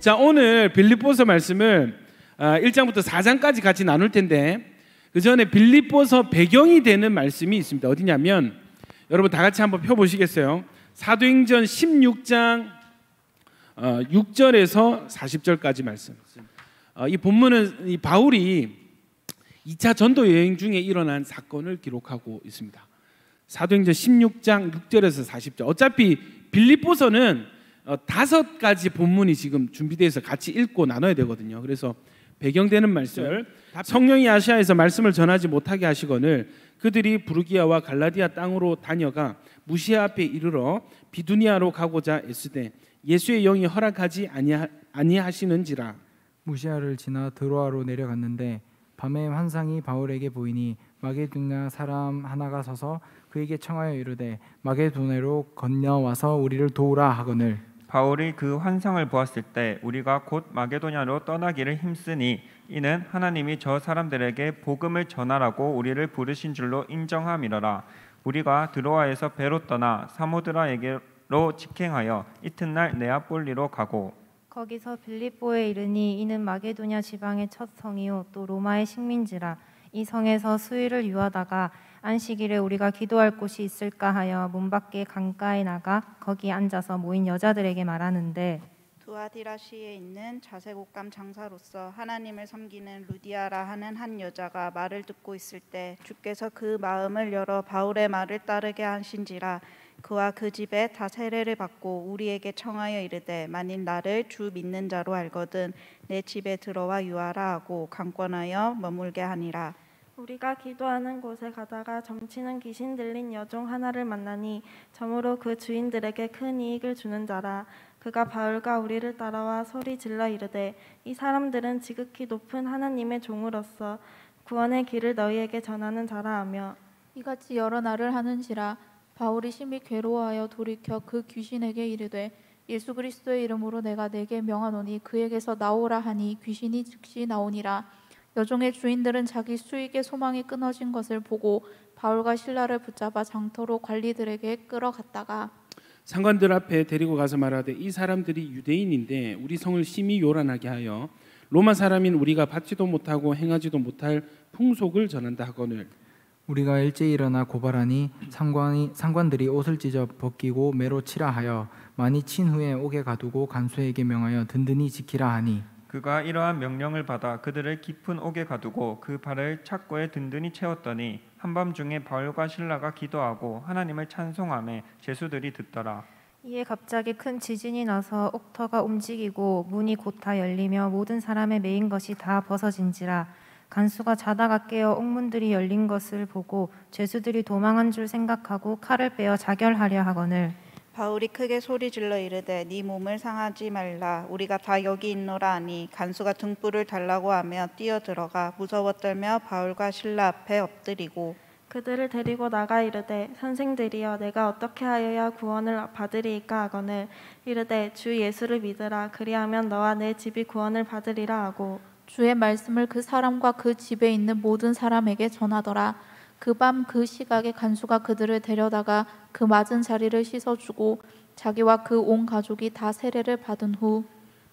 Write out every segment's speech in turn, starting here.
자, 오늘 빌립보서 말씀을 1장부터 4장까지 같이 나눌 텐데 그 전에 빌립보서 배경이 되는 말씀이 있습니다. 어디냐면 여러분 다 같이 한번 펴보시겠어요? 사도행전 16장 6절에서 40절까지 말씀. 이 본문은 이 바울이 2차 전도 여행 중에 일어난 사건을 기록하고 있습니다. 사도행전 16장 6절에서 40절. 어차피 빌립보서는 5가지 본문이 지금 준비되어서 같이 읽고 나눠야 되거든요. 그래서 배경되는 말씀을 성령이 아시아에서 말씀을 전하지 못하게 하시거늘 그들이 부르기아와 갈라디아 땅으로 다녀가 무시아 앞에 이르러 비두니아로 가고자 애쓰되 예수의 영이 허락하지 아니하시는지라. 무시아를 지나 드로아로 내려갔는데 밤에 환상이 바울에게 보이니 마게도냐 사람 하나가 서서 그에게 청하여 이르되 마게도냐로 건너와서 우리를 도우라 하거늘. 바울이 그 환상을 보았을 때 우리가 곧 마게도냐로 떠나기를 힘쓰니 이는 하나님이 저 사람들에게 복음을 전하라고 우리를 부르신 줄로 인정함이러라. 우리가 드로아에서 배로 떠나 사모드라에게로 직행하여 이튿날 네아폴리로 가고 거기서 빌립보에 이르니 이는 마게도냐 지방의 첫 성이요 또 로마의 식민지라. 이 성에서 수일을 유하다가 안식일에 우리가 기도할 곳이 있을까 하여 문 밖에 강가에 나가 거기 앉아서 모인 여자들에게 말하는데 두아디라시에 있는 자색옷감 장사로서 하나님을 섬기는 루디아라 하는 한 여자가 말을 듣고 있을 때 주께서 그 마음을 열어 바울의 말을 따르게 하신지라. 그와 그 집에 다 세례를 받고 우리에게 청하여 이르되 만일 나를 주 믿는 자로 알거든 내 집에 들어와 유하라 하고 강권하여 머물게 하니라. 우리가 기도하는 곳에 가다가 점치는 귀신 들린 여종 하나를 만나니 점으로 그 주인들에게 큰 이익을 주는 자라. 그가 바울과 우리를 따라와 소리 질러 이르되 이 사람들은 지극히 높은 하나님의 종으로서 구원의 길을 너희에게 전하는 자라 하며 이같이 여러 날을 하는지라. 바울이 심히 괴로워하여 돌이켜 그 귀신에게 이르되 예수 그리스도의 이름으로 내가 네게 명하노니 그에게서 나오라 하니 귀신이 즉시 나오니라. 여종의 주인들은 자기 수익의 소망이 끊어진 것을 보고 바울과 실라를 붙잡아 장터로 관리들에게 끌어갔다가 상관들 앞에 데리고 가서 말하되 이 사람들이 유대인인데 우리 성을 심히 요란하게 하여 로마 사람인 우리가 받지도 못하고 행하지도 못할 풍속을 전한다 하거늘. 우리가 일제히 일어나 고발하니 상관들이 옷을 찢어 벗기고 매로 치라 하여 많이 친 후에 옥에 가두고 간수에게 명하여 든든히 지키라 하니 그가 이러한 명령을 받아 그들을 깊은 옥에 가두고 그 발을 착고에 든든히 채웠더니 한밤중에 바울과 실라가 기도하고 하나님을 찬송하며 제수들이 듣더라. 이에 갑자기 큰 지진이 나서 옥터가 움직이고 문이 곧 다 열리며 모든 사람의 매인 것이 다 벗어진지라. 간수가 자다가 깨어 옥문들이 열린 것을 보고 죄수들이 도망한 줄 생각하고 칼을 빼어 자결하려 하거늘. 바울이 크게 소리질러 이르되 네 몸을 상하지 말라. 우리가 다 여기 있노라 하니 간수가 등불을 달라고 하며 뛰어들어가 무서워 떨며 바울과 실라 앞에 엎드리고 그들을 데리고 나가 이르되 선생들이여 내가 어떻게 하여야 구원을 받으리이까 하거늘. 이르되 주 예수를 믿으라. 그리하면 너와 내 집이 구원을 받으리라 하고 주의 말씀을 그 사람과 그 집에 있는 모든 사람에게 전하더라. 그 밤 그 시각에 간수가 그들을 데려다가 그 맞은 자리를 씻어주고 자기와 그 온 가족이 다 세례를 받은 후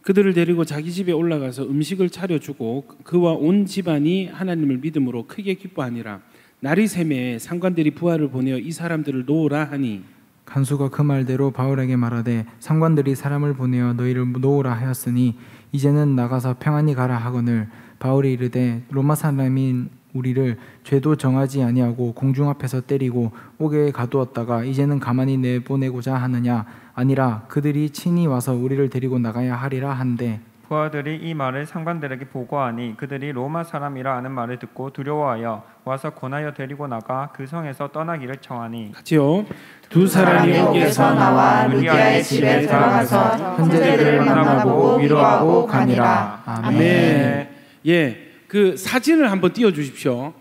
그들을 데리고 자기 집에 올라가서 음식을 차려주고 그와 온 집안이 하나님을 믿음으로 크게 기뻐하니라. 날이 새매 상관들이 부하를 보내어 이 사람들을 놓으라 하니 간수가 그 말대로 바울에게 말하되 상관들이 사람을 보내어 너희를 놓으라 하였으니 이제는 나가서 평안히 가라 하거늘. 바울이 이르되 로마 사람인 우리를 죄도 정하지 아니하고 공중 앞에서 때리고 옥에 가두었다가 이제는 가만히 내보내고자 하느냐. 아니라 그들이 친히 와서 우리를 데리고 나가야 하리라 한대. 부하들이 이 말을 상관들에게 보고하니 그들이 로마 사람이라 하는 말을 듣고 두려워하여 와서 권하여 데리고 나가 그 성에서 떠나기를 청하니 같이요. 두 사람이 여기에서 나와 루디아의 집에 들어가서 형제들을 만나보고 위로하고 가니라. 아멘. 예, 그 사진을 한번 띄워주십시오.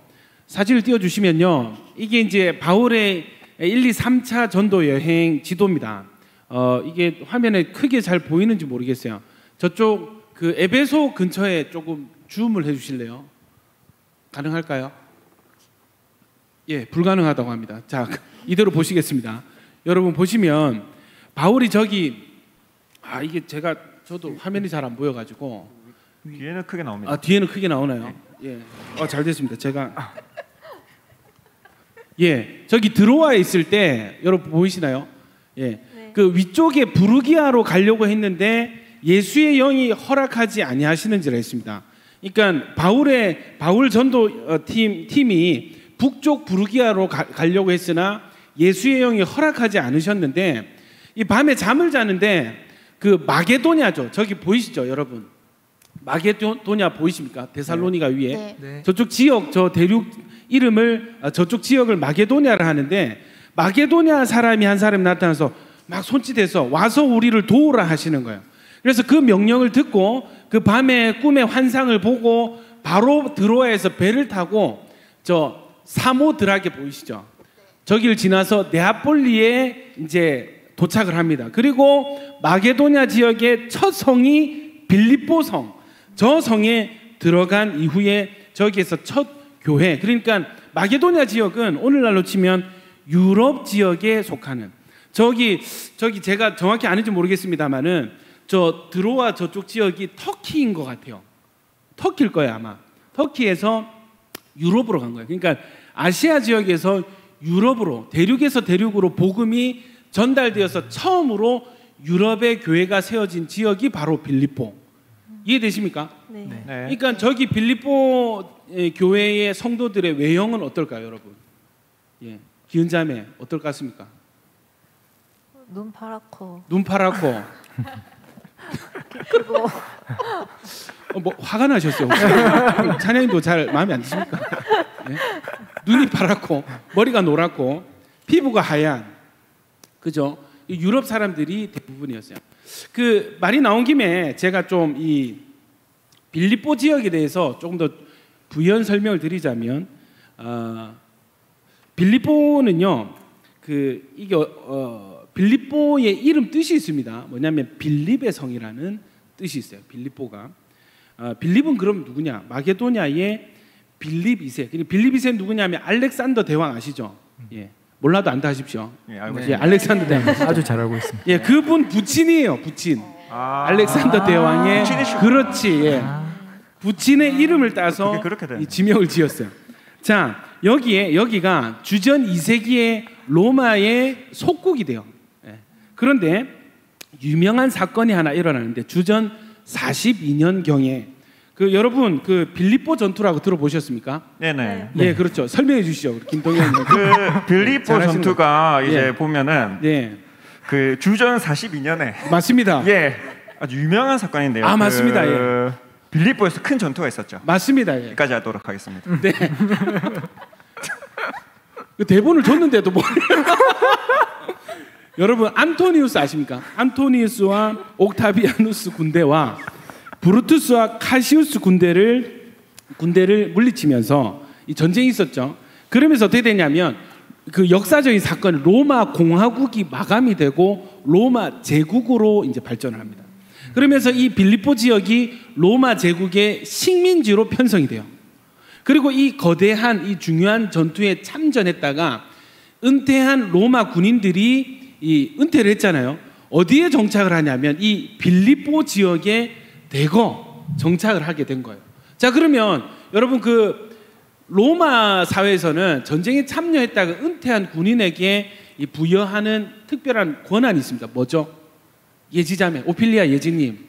사진을 띄워주시면요, 이게 이제 바울의 1, 2, 3차 전도 여행 지도입니다. 이게 화면에 크게 잘 보이는지 모르겠어요. 저쪽 그 에베소 근처에 조금 줌을 해주실래요? 가능할까요? 예, 불가능하다고 합니다. 자, 이대로 보시겠습니다. 여러분 보시면 바울이 저기 이게 제가 저도 화면이 잘 안 보여가지고 뒤에는 크게 나옵니다. 아 뒤에는 크게 나오나요? 예, 잘 됐습니다. 제가 예 저기 들어와 있을 때 여러분 보이시나요? 예, 네. 그 위쪽에 부르기아로 가려고 했는데 예수의 영이 허락하지 아니하시는지라 했습니다. 그러니까 바울 전도 팀이 북쪽 부르기아로 가려고 했으나 예수의 영이 허락하지 않으셨는데 이 밤에 잠을 자는데 그 마게도냐죠. 저기 보이시죠, 여러분? 마게도냐 보이십니까? 데살로니가 위에 네. 네. 저쪽 지역 저 대륙 이름을 저쪽 지역을 마게도냐를 하는데 마게도냐 사람이 한 사람이 나타나서 막 손짓해서 와서 우리를 도우라 하시는 거예요. 그래서 그 명령을 듣고 그 밤에 꿈의 환상을 보고 바로 드로아에서 배를 타고 저 사모드라게 보이시죠? 저기를 지나서 네아폴리에 이제 도착을 합니다. 그리고 마게도냐 지역의 첫 성이 빌립보 성, 저 성에 들어간 이후에 저기에서 첫 교회, 그러니까 마게도냐 지역은 오늘날로 치면 유럽 지역에 속하는 저기 제가 정확히 아는지 모르겠습니다만은 저 드로아 저쪽 지역이 터키인 것 같아요. 터키일 거예요 아마. 터키에서 유럽으로 간 거예요. 그러니까 아시아 지역에서 유럽으로 대륙에서 대륙으로 복음이 전달되어서 처음으로 유럽의 교회가 세워진 지역이 바로 빌립보. 이해되십니까? 네. 네. 그러니까 저기 빌립보 교회의 성도들의 외형은 어떨까요, 여러분? 예, 기은자매 어떨 것 같습니까? 눈 파랗고 눈 파랗고 그리고 뭐 화가 나셨어요? 혹시? 찬양도 잘 마음에 안 드십니까? 네? 눈이 파랗고 머리가 노랗고 피부가 하얀, 그죠? 유럽 사람들이 대부분이었어요. 그 말이 나온 김에 제가 좀 이 빌립보 지역에 대해서 조금 더 부연 설명을 드리자면, 빌립보는요, 그 이게 빌립보의 이름 뜻이 있습니다. 뭐냐면 빌립의 성이라는 뜻이 있어요. 빌립보가. 빌립은 그럼 누구냐? 마게도냐의 빌립 2세. 빌립 2세는 누구냐면 알렉산더 대왕 아시죠? 예. 몰라도 안다 하십시오. 예, 알고 네. 예, 있습니다. 알렉산더 대왕. 아주 잘 알고 있습니다. 예, 그분 부친이에요. 부친. 알렉산더 대왕의 부친이시구나. 그렇지. 예. 부친의 이름을 따서 그게 그렇게 되네. 이 지명을 지었어요. 자, 여기가 주전 2세기의 로마의 속국이 돼요. 예. 그런데 유명한 사건이 하나 일어나는데 주전 42년 경에 그 여러분 그 빌립보 전투라고 들어보셨습니까? 네네. 예, 그렇죠. 설명해 주시죠, 김동현. 그 빌립보 잘하시는 전투가 이제 예. 보면은 네, 그 주전 42년에 맞습니다. 예 아주 유명한 사건인데요. 아, 맞습니다. 그 빌립보에서 큰 전투가 있었죠. 맞습니다. 예. 여기까지 하도록 하겠습니다. 네. 그 대본을 줬는데도 뭐 여러분 안토니우스 아십니까? 안토니우스와 옥타비아누스 군대와 브루투스와 카시우스 군대를 물리치면서 이 전쟁이 있었죠. 그러면서 어떻게 되냐면 그 역사적인 사건 로마 공화국이 마감이 되고 로마 제국으로 이제 발전을 합니다. 그러면서 이 빌립보 지역이 로마 제국의 식민지로 편성이 돼요. 그리고 이 거대한 이 중요한 전투에 참전했다가 은퇴한 로마 군인들이 이 은퇴를 했잖아요. 어디에 정착을 하냐면 이 빌립보 지역에 대거 정착을 하게 된 거예요. 자, 그러면 여러분 그 로마 사회에서는 전쟁에 참여했다가 은퇴한 군인에게 이 부여하는 특별한 권한이 있습니다. 뭐죠? 예지자매, 오피리아 예지님.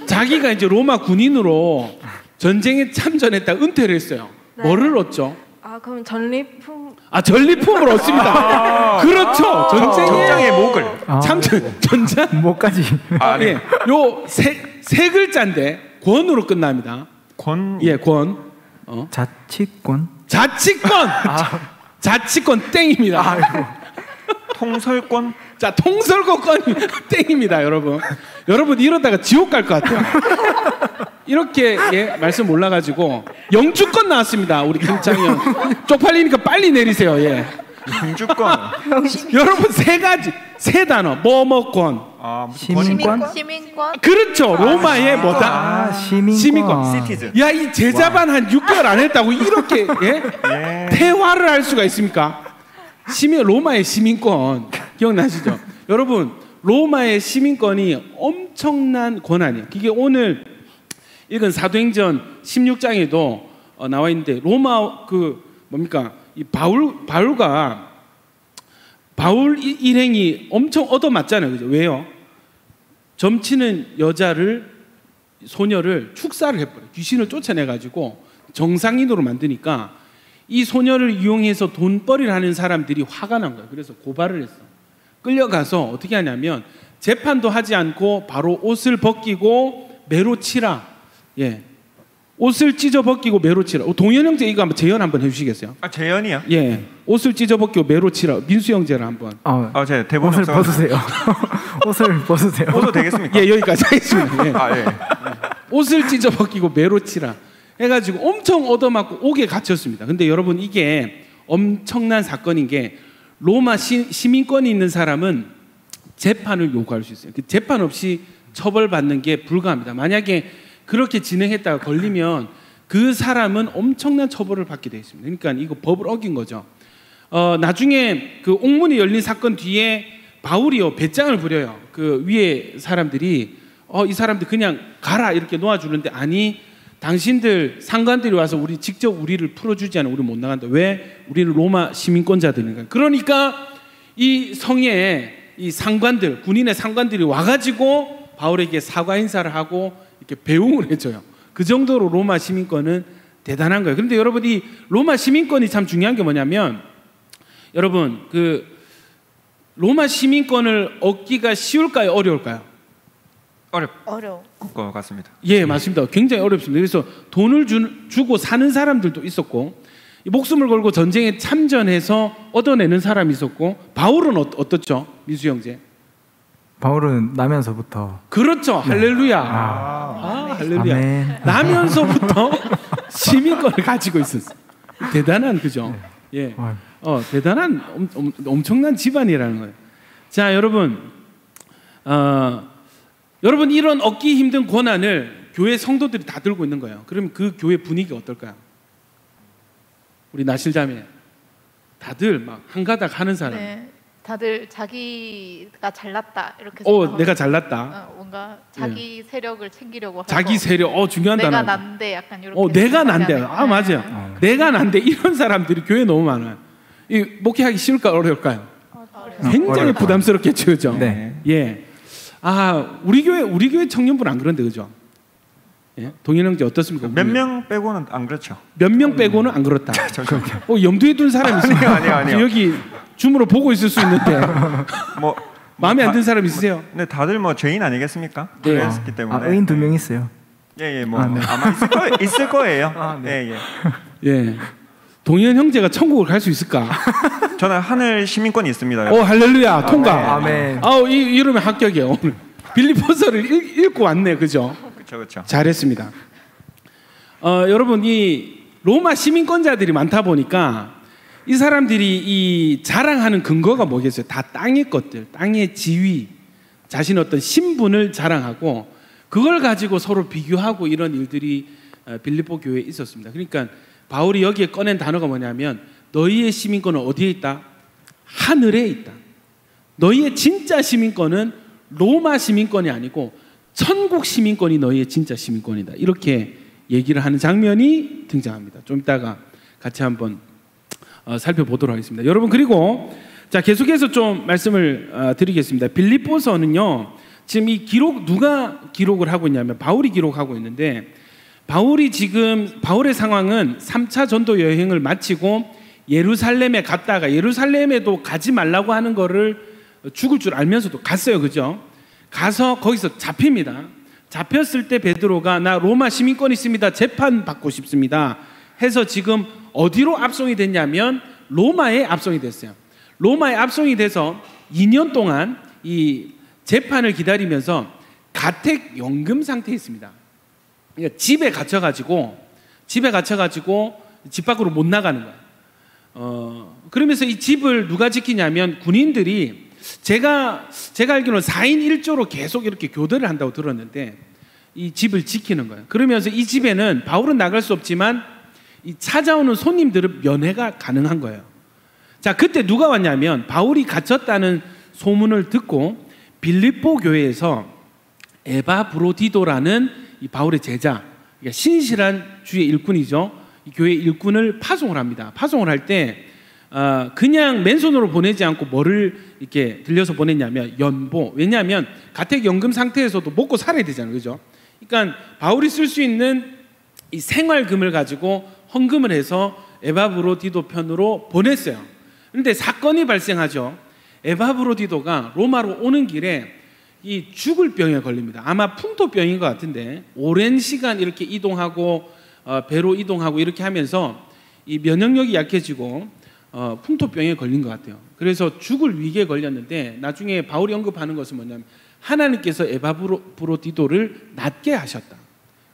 자기가 이제 로마 군인으로 전쟁에 참전했다 은퇴를 했어요. 네. 뭐를 얻죠? 아 그럼 전리품 전리품을 얻습니다. 그렇죠. 전장의 목을 참전 전장 뭐까지? 네. 예, 요 세 글자인데 권으로 끝납니다. 권 예, 권. 자치권. 자치권. 자치권 땡입니다. 통설권 자, 통솔권이 땡입니다, 여러분. 여러분 이러다가 지옥 갈 것 같아요. 이렇게 예, 말씀 몰라가지고 영주권 나왔습니다, 우리 김창현. 쪽팔리니까 빨리 내리세요. 예. 영주권 여러분 세 단어 뭐뭐권. 무슨 권? 시민권? 시민권? 그렇죠. 로마의 뭐다? 시민권. 시티즌. 야, 이 제자반 한 6개월 안 했다고 이렇게 예? 예. 퇴화를 할 수가 있습니까? 로마의 시민권 기억나시죠? 여러분 로마의 시민권이 엄청난 권한이에요. 그게 오늘 읽은 사도행전 16장에도 나와 있는데 로마 이 바울 일행이 엄청 얻어맞잖아요. 그죠? 왜요? 점치는 소녀를 축사를 해버려요. 귀신을 쫓아내가지고 정상인으로 만드니까 이 소녀를 이용해서 돈벌이를 하는 사람들이 화가 난 거예요. 그래서 고발을 했어. 끌려가서 어떻게 하냐면 재판도 하지 않고 바로 옷을 벗기고 매로 치라. 예, 옷을 찢어 벗기고 매로 치라. 동현 형제 이거 한번 재연 한번 해주시겠어요? 아, 재연이요? 예, 옷을 찢어 벗기고 매로 치라. 민수 형제를 한번. 제가 대본 옷을 벗으세요. 옷을 벗으세요. 벗어도 되겠습니까? 예, 여기까지 하겠습니다. 예. 예. 옷을 찢어 벗기고 매로 치라 해가지고 엄청 얻어맞고 옥에 갇혔습니다. 근데 여러분 이게 엄청난 사건인 게 로마 시민권이 있는 사람은 재판을 요구할 수 있어요. 그 재판 없이 처벌받는 게 불가합니다. 만약에 그렇게 진행했다가 걸리면 그 사람은 엄청난 처벌을 받게 되어 있습니다. 그러니까 이거 법을 어긴 거죠. 나중에 그 옥문이 열린 사건 뒤에 바울이요 배짱을 부려요. 그 위에 사람들이 이 사람들 그냥 가라 이렇게 놓아주는데 아니 당신들 상관들이 와서 직접 우리를 풀어주지 않으면 우리 못 나간다. 왜? 우리는 로마 시민권자들인가. 그러니까 이 성에 이 상관들 군인의 상관들이 와가지고 바울에게 사과 인사를 하고 이렇게 배웅을 해줘요. 그 정도로 로마 시민권은 대단한 거예요. 그런데 여러분 이 로마 시민권이 참 중요한 게 뭐냐면 여러분 그 로마 시민권을 얻기가 쉬울까요? 어려울까요? 어려워. 것 같습니다. 예, 맞습니다. 굉장히 어렵습니다. 그래서 돈을 주고 사는 사람들도 있었고 목숨을 걸고 전쟁에 참전해서 얻어내는 사람이 있었고 바울은 어떻죠? 민수 형제? 바울은 나면서부터 그렇죠. 네. 할렐루야. 할렐루야. 아멘. 나면서부터 시민권을 가지고 있었어요. 대단한 그죠? 예. 대단한 엄청난 집안이라는 거예요. 자, 여러분 여러분 이런 얻기 힘든 권한을 교회 성도들이 다 들고 있는 거예요. 그럼 그 교회 분위기가 어떨까요? 우리 나실자매 다들 막 한가닥 하는 사람. 네, 다들 자기가 잘났다 이렇게 생각하고 내가 잘났다. 뭔가 자기 세력을 챙기려고 하고 자기 세력 중요한 단어. 내가 난데 약간 이렇게. 내가 난데. 맞아요. 내가 난데 이런 사람들이 교회에 너무 많아요. 이 목회하기 쉬울까 어려울까요? 굉장히 부담스럽겠죠, 그죠? 네. 예. 우리 교회 청년분 안 그런데 그죠? 예? 동현 형제 어떻습니까? 몇 명 빼고는 안 그렇죠. 몇 명 빼고는 안 그렇다. 염두에 둔 사람이 있어요. 아니요. 여기 줌으로 보고 있을 수 있는데 마음에 안 드는 사람 있으세요? 네, 다들 죄인 아니겠습니까? 네. 그랬기 때문에. 의인 2명 있어요. 네. 아마 있을 거예요. 네. 예. 동현 형제가 천국을 갈 수 있을까? 저는 하늘 시민권이 있습니다. 할렐루야. 통과. 아멘. 이러면 합격이에요. 오늘 빌립보서를 읽고 왔네, 그죠? 그렇죠. 잘했습니다. 여러분 이 로마 시민권자들이 많다 보니까 이 사람들이 이 자랑하는 근거가 뭐겠어요? 다 땅의 것들, 땅의 지위, 자신 어떤 신분을 자랑하고 그걸 가지고 서로 비교하고 이런 일들이 빌립보 교회에 있었습니다. 그러니까 바울이 여기에 꺼낸 단어가 뭐냐면 너희의 시민권은 어디에 있다? 하늘에 있다. 너희의 진짜 시민권은 로마 시민권이 아니고 천국 시민권이 너희의 진짜 시민권이다. 이렇게 얘기를 하는 장면이 등장합니다. 좀 이따가 같이 한번 살펴보도록 하겠습니다. 여러분 그리고 자 계속해서 좀 말씀을 드리겠습니다. 빌립보서는요 지금 이 기록 누가 기록을 하고 있냐면 바울이 기록하고 있는데 바울의 상황은 3차 전도 여행을 마치고 예루살렘에 갔다가 예루살렘에도 가지 말라고 하는 거를 죽을 줄 알면서도 갔어요. 그죠? 가서 거기서 잡힙니다. 잡혔을 때 베드로가 나 로마 시민권 있습니다. 재판 받고 싶습니다. 해서 지금 어디로 압송이 됐냐면 로마에 압송이 됐어요. 로마에 압송이 돼서 2년 동안 이 재판을 기다리면서 가택 연금 상태에 있습니다. 그러니까 집에 갇혀가지고 집 밖으로 못 나가는 거예요. 그러면서 이 집을 누가 지키냐면 군인들이 제가 알기로는 4인 1조로 계속 이렇게 교대를 한다고 들었는데 이 집을 지키는 거예요. 그러면서 이 집에는 바울은 나갈 수 없지만 이 찾아오는 손님들은 면회가 가능한 거예요. 자, 그때 누가 왔냐면 바울이 갇혔다는 소문을 듣고 빌립보 교회에서 에바브로디도라는 이 바울의 제자, 그러니까 신실한 주의 일꾼이죠. 이 교회 일꾼을 파송을 합니다. 파송을 할 때 그냥 맨손으로 보내지 않고 뭐를 이렇게 들려서 보냈냐면 연보. 왜냐하면 가택연금 상태에서도 먹고 살아야 되잖아요, 그죠? 그러니까 바울이 쓸 수 있는 이 생활금을 가지고 헌금을 해서 에바브로디도 편으로 보냈어요. 그런데 사건이 발생하죠. 에바브로디도가 로마로 오는 길에 이 죽을 병에 걸립니다. 아마 풍토병인 것 같은데 오랜 시간 이렇게 이동하고 배로 이동하고 이렇게 하면서 이 면역력이 약해지고 풍토병에 걸린 것 같아요. 그래서 죽을 위기에 걸렸는데 나중에 바울이 언급하는 것은 뭐냐면 하나님께서 에바브로디도를 낫게 하셨다.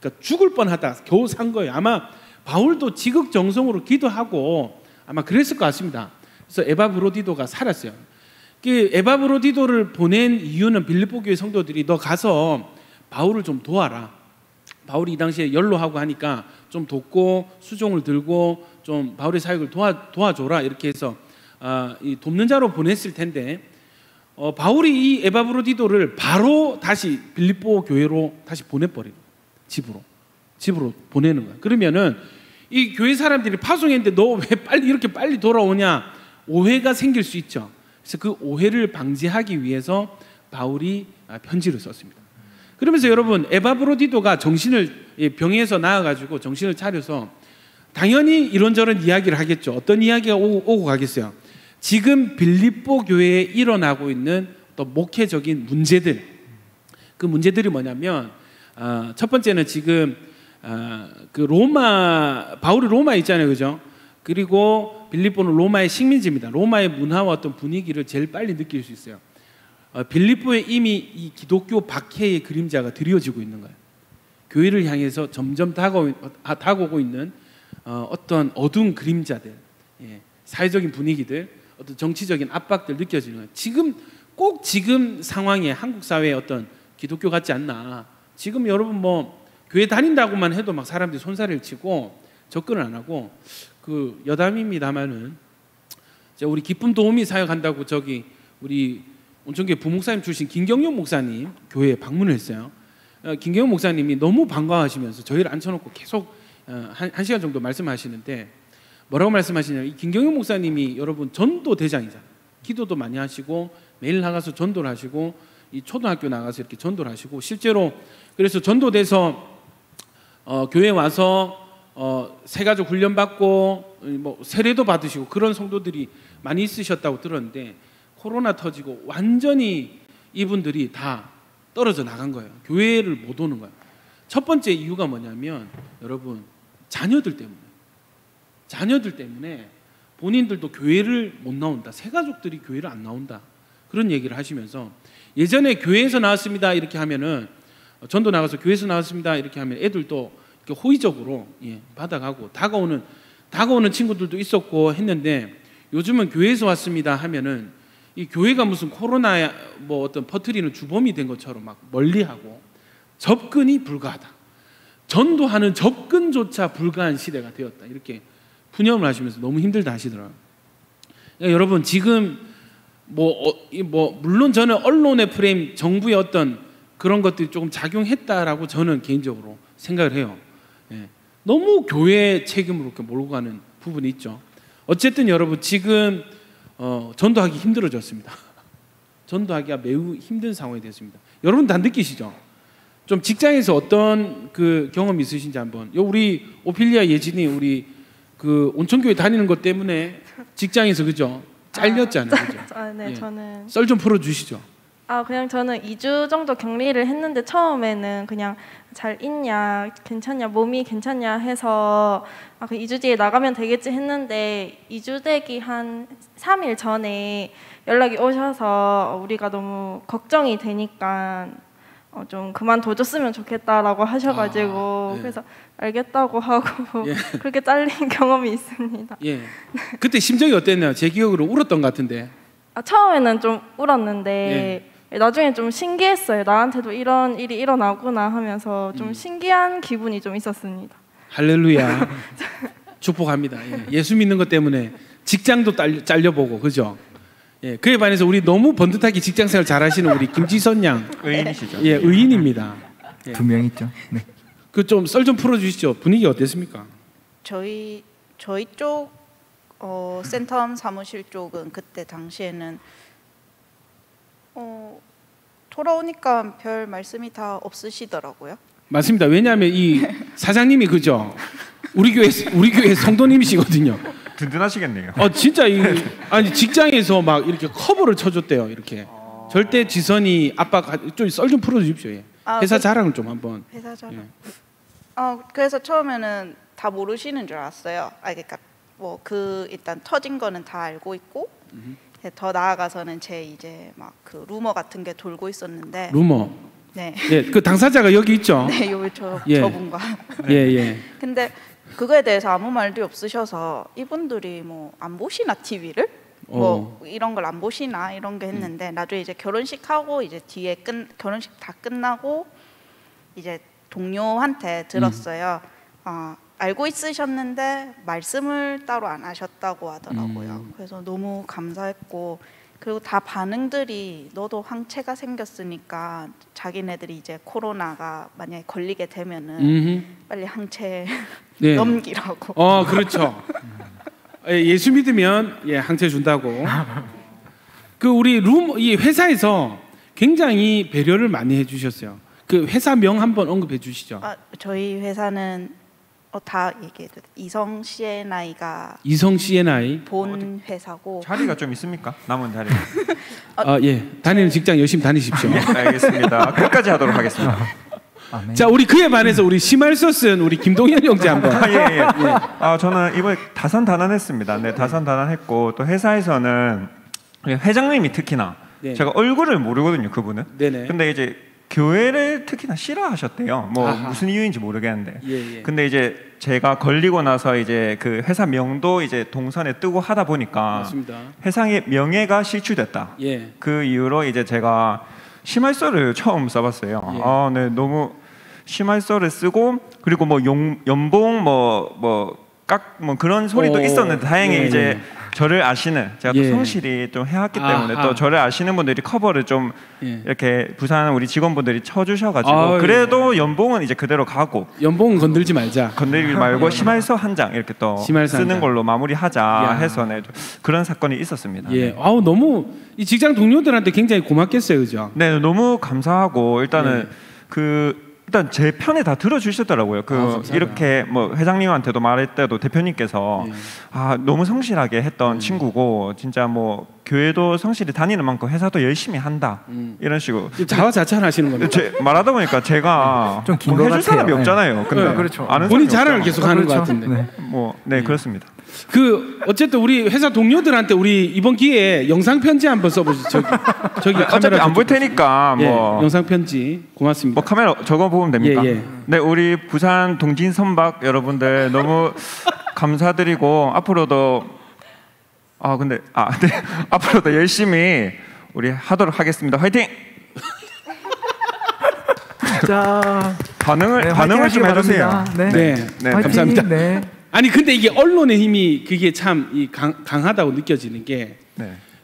그러니까 죽을 뻔하다 겨우 산 거예요. 아마 바울도 지극정성으로 기도하고 아마 그랬을 것 같습니다. 그래서 에바브로디도가 살았어요. 그 에바브로디도를 보낸 이유는 빌립보 교회 성도들이 너 가서 바울을 좀 도와라. 바울이 이 당시에 연로하고 하니까 좀 돕고 수종을 들고 좀 바울의 사역을 도와줘라 이렇게 해서 이 돕는 자로 보냈을 텐데 바울이 이 에바브로디도를 바로 다시 빌립보 교회로 다시 보내버려요. 집으로 보내는 거야. 그러면은 이 교회 사람들이 파송했는데 너 왜 이렇게 빨리 돌아오냐 오해가 생길 수 있죠. 그래서 그 오해를 방지하기 위해서 바울이 편지를 썼습니다. 그러면서 여러분 에바브로디도가 병에서 나아가지고 정신을 차려서 당연히 이런저런 이야기를 하겠죠. 어떤 이야기가 오고 가겠어요. 지금 빌립보 교회에 일어나고 있는 또 목회적인 문제들, 그 문제들이 뭐냐면 첫 번째는 지금 그 바울이 로마에 있잖아요, 그죠? 그리고 빌립보는 로마의 식민지입니다. 로마의 문화와 어떤 분위기를 제일 빨리 느낄 수 있어요. 빌립보에 이미 이 기독교 박해의 그림자가 드리워지고 있는 거예요. 교회를 향해서 점점 다가오고 있는 어떤 어두운 그림자들, 사회적인 분위기들, 어떤 정치적인 압박들 느껴지는 거예요. 지금 상황에 한국 사회의 어떤 기독교 같지 않나. 지금 여러분 뭐 교회 다닌다고만 해도 막 사람들이 손살을 치고 접근을 안 하고 그 여담입니다만은 우리 기쁨 도우미 사역한다고 우리 온천교회 부목사님 출신 김경용 목사님 교회에 방문을 했어요. 김경용 목사님이 너무 반가워하시면서 저희를 앉혀놓고 계속 한 시간 정도 말씀하시는데 뭐라고 말씀하시냐면 이 김경용 목사님이 여러분 전도 대장이잖아요. 기도도 많이 하시고 매일 나가서 전도를 하시고 이 초등학교 나가서 이렇게 전도를 하시고 실제로 그래서 전도돼서 교회에 와서 새가족 훈련 받고 뭐 세례도 받으시고 그런 성도들이 많이 있으셨다고 들었는데 코로나 터지고 완전히 이분들이 다 떨어져 나간 거예요. 교회를 못 오는 거예요. 첫 번째 이유가 뭐냐면 여러분 자녀들 때문에 본인들도 교회를 못 나온다. 새가족들이 교회를 안 나온다. 그런 얘기를 하시면서 예전에 교회에서 나왔습니다 이렇게 하면은 전도 나가서 교회에서 나왔습니다 이렇게 하면 애들도 이렇게 호의적으로 받아가고 다가오는 친구들도 있었고 했는데 요즘은 교회에서 왔습니다 하면은 이 교회가 무슨 코로나 뭐 어떤 퍼뜨리는 주범이 된 것처럼 막 멀리하고 접근이 불가하다. 전도하는 접근조차 불가한 시대가 되었다. 이렇게 푸념을 하시면서 너무 힘들다 하시더라고요. 그러니까 여러분 지금 물론 저는 언론의 프레임, 정부의 어떤 그런 것들이 조금 작용했다라고 저는 개인적으로 생각을 해요. 너무 교회 책임으로 이렇게 몰고 가는 부분이 있죠. 어쨌든 여러분 지금 전도하기 힘들어졌습니다. 전도하기가 매우 힘든 상황이 됐습니다. 여러분 다 느끼시죠? 좀 직장에서 어떤 그 경험이 있으신지 한번. 우리 오피리아 예진이 우리 그 온천교회 다니는 것 때문에 직장에서 그죠? 잘렸잖아요. 그죠? 네, 저는 썰 좀 풀어 주시죠. 그냥 저는 2주 정도 격리를 했는데 처음에는 그냥 잘 있냐, 괜찮냐, 몸이 괜찮냐 해서 그 2주 뒤에 나가면 되겠지 했는데 2주 되기 한 3일 전에 연락이 오셔서 우리가 너무 걱정이 되니까 좀 그만둬줬으면 좋겠다라고 하셔가지고 그래서 알겠다고 하고 그렇게 잘린 경험이 있습니다. 그때 심정이 어땠나요? 제 기억으로 울었던 것 같은데. 처음에는 좀 울었는데 나중에 좀 신기했어요. 나한테도 이런 일이 일어나구나 하면서 좀 신기한 기분이 좀 있었습니다. 할렐루야. 축복합니다. 예수 믿는 것 때문에 직장도 잘려보고 그죠? 예, 그에 반해서 우리 너무 번듯하게 직장생활 잘하시는 우리 김지선 양 의인이시죠? 예, 의인입니다. 예. 2명 있죠. 네. 그 좀 썰 좀 풀어주시죠. 분위기 어땠습니까? 저희 쪽 센텀 사무실 쪽은 그때 당시에는 돌아오니까 별 말씀이 다 없으시더라고요. 맞습니다. 왜냐하면 이 사장님이 그죠? 우리 교회 성도님이시거든요. 든든하시겠네요. 진짜 아니 직장에서 막 이렇게 커버를 쳐줬대요. 이렇게 절대 지선이 아빠 좀 썰 좀 풀어주십시오. 예. 회사 자랑을 좀 한번. 회사 자랑. 예. 그래서 처음에는 다 모르시는 줄 알았어요. 그러니까 뭐 일단 터진 거는 다 알고 있고 더 나아가서는 제 이제 막 그 루머 같은 게 돌고 있었는데. 루머. 네. 예, 그 당사자가 여기 있죠. 네, 여기 저분과. 예. 근데 그거에 대해서 아무 말도 없으셔서 이분들이 뭐 안 보시나 TV를? 뭐 이런 걸 안 보시나 이런 게 했는데 나중에 이제 결혼식 하고 이제 뒤에 결혼식 다 끝나고 이제 동료한테 들었어요. 알고 있으셨는데 말씀을 따로 안 하셨다고 하더라고요. 그래서 너무 감사했고 그리고 다 반응들이 너도 항체가 생겼으니까 자기네들이 이제 코로나가 만약에 걸리게 되면은 빨리 항체 네. 넘기라고. 그렇죠. 예수 믿으면 항체 준다고. 그 우리 이 회사에서 굉장히 배려를 많이 해주셨어요. 그 회사명 한번 언급해 주시죠. 저희 회사는 다 얘기해도 돼. 이성 CNI가 이성 CNI 본 회사고. 자리가 좀 있습니까? 남은 자리. 예, 다니는 직장 열심히 다니십시오. 예, 알겠습니다. 끝까지 하도록 하겠습니다. 자, 우리 그에 반해서 우리 심할소스는 우리 김동현 형제 한번. 예. 저는 이번에 다선다난했습니다. 네, 다선다난했고 또 회사에서는 회장님이 특히나 네. 제가 얼굴을 모르거든요, 그분은. 네네. 근데 이제 교회를 특히나 싫어하셨대요. 뭐 아하. 무슨 이유인지 모르겠는데. 예. 근데 이제 제가 걸리고 나서 이제 그 회사 명도 이제 동선에 뜨고 하다 보니까 맞습니다. 회사의 명예가 실추됐다. 예. 그 이후로 이제 제가 심할서를 처음 써봤어요. 네, 너무 심할서를 쓰고 그리고 뭐 연봉 뭐 그런 소리도 있었는데 다행히 이제 저를 아시는 제가 또 성실히 좀 해왔기 때문에 또 저를 아시는 분들이 커버를 좀 이렇게 부산 우리 직원분들이 쳐주셔가지고 그래도 연봉은 이제 그대로 가고 연봉은 건들지 말자. 건들지 말고 심할서 한 장 이렇게 또 쓰는 걸로 마무리하자 해서 그런 사건이 있었습니다. 예. 너무 이 직장 동료들한테 굉장히 고맙겠어요, 그죠? 네, 너무 감사하고 일단은 일단 제 편에 다 들어주시더라고요. 이렇게 뭐 회장님한테도 말했때도 대표님께서 너무 성실하게 했던 친구고 진짜 뭐 교회도 성실히 다니는 만큼 회사도 열심히 한다 이런 식으로 자화자찬하시는 겁니다. 말하다 보니까 제가 좀 긴 뭐 것 해줄 사람이 같아요. 없잖아요. 근데 그렇죠. 아는 본인 사람이 자랑을 없잖아요. 계속 하는 것 같은데. 그렇습니다. 어쨌든 우리 회사 동료들한테 우리 이번 기회에 영상 편지 한번 써보시죠. 저기 어차피 안 볼 테니까 뭐 영상 편지 고맙습니다. 뭐 카메라 저거 보면 됩니까? 예. 네, 우리 부산 동진 선박 여러분들 너무 감사드리고 앞으로도 앞으로도 열심히 우리 하도록 하겠습니다. 화이팅! 자, 반응을 좀 해주세요. 네, 감사합니다. 네. 아니 근데 이게 언론의 힘이 그게 참 강하다고 느껴지는 게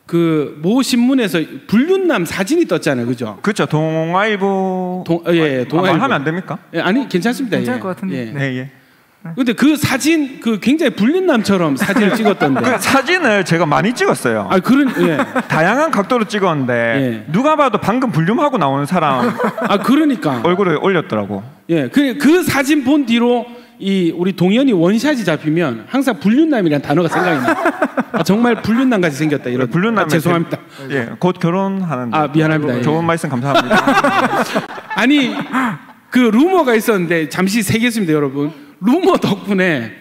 그 모 신문에서 불륜남 사진이 떴잖아요, 그죠? 그렇죠. 동아일보. 동아일보. 말하면 안 됩니까? 아니 괜찮습니다. 괜찮을 것 같은데. 네. 근데 그 사진 굉장히 불륜남처럼 사진을 찍었던데. 그 사진을 제가 많이 찍었어요. 다양한 각도로 찍었는데 누가 봐도 방금 불륜하고 나오는 사람. 그러니까 얼굴을 올렸더라고. 그 사진 본 뒤로 우리 동현이 원샷이 잡히면 항상 불륜남이라는 단어가 생각이 나. 정말 불륜남같이 생겼다 이런. 불륜남 죄송합니다. 곧 결혼하는데. 미안합니다. 좋은 말씀 감사합니다. 아니 그 루머가 있었는데 잠시 새겠습니다, 여러분. 루머 덕분에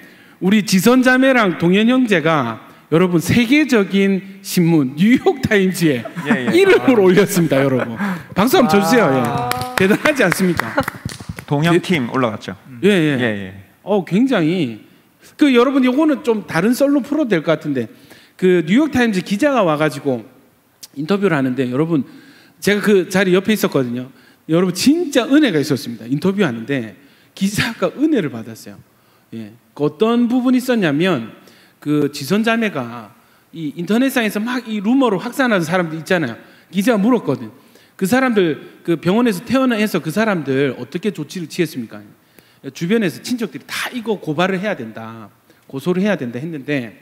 우리 지선자매랑 동현 형제가 여러분 세계적인 신문 뉴욕타임즈에 이름을 올렸습니다, 여러분. 박수 한번 쳐주세요. 대단하지 않습니까? 동현팀 올라갔죠. 굉장히 여러분 이거는 좀 다른 썰로 풀어도 될 것 같은데 그 뉴욕타임즈 기자가 와가지고 인터뷰를 하는데 여러분 제가 그 자리 옆에 있었거든요. 여러분 진짜 은혜가 있었습니다. 인터뷰하는데 기자가 은혜를 받았어요. 어떤 부분이 있었냐면 그 지선자매가 이 인터넷상에서 막 이 루머를 확산하는 사람들 있잖아요. 기자가 물었거든. 그 사람들 그 병원에서 퇴원해서 그 사람들 어떻게 조치를 취했습니까? 주변에서 친척들이 다 이거 고발을 해야 된다, 고소를 해야 된다 했는데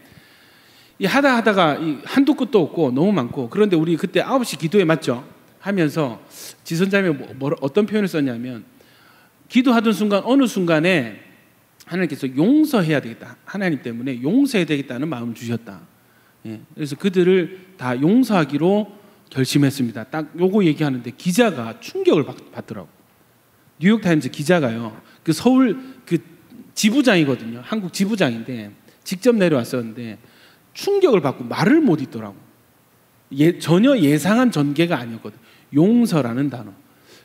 이 하다가 이 한두 끝도 없고 너무 많고. 그런데 우리 그때 9시 기도회 맞죠? 하면서 지선자매 어떤 표현을 썼냐면 기도하던 순간 어느 순간에 하나님께서 용서해야 되겠다, 하나님 때문에 용서해야 되겠다는 마음을 주셨다. 예, 그래서 그들을 다 용서하기로 결심했습니다. 딱 요거 얘기하는데 기자가 충격을 받더라고. 뉴욕타임즈 기자가요, 그 서울 그 지부장이거든요. 한국 지부장인데 직접 내려왔었는데 충격을 받고 말을 못 잇더라고. 전혀 예상한 전개가 아니었거든. 용서라는 단어.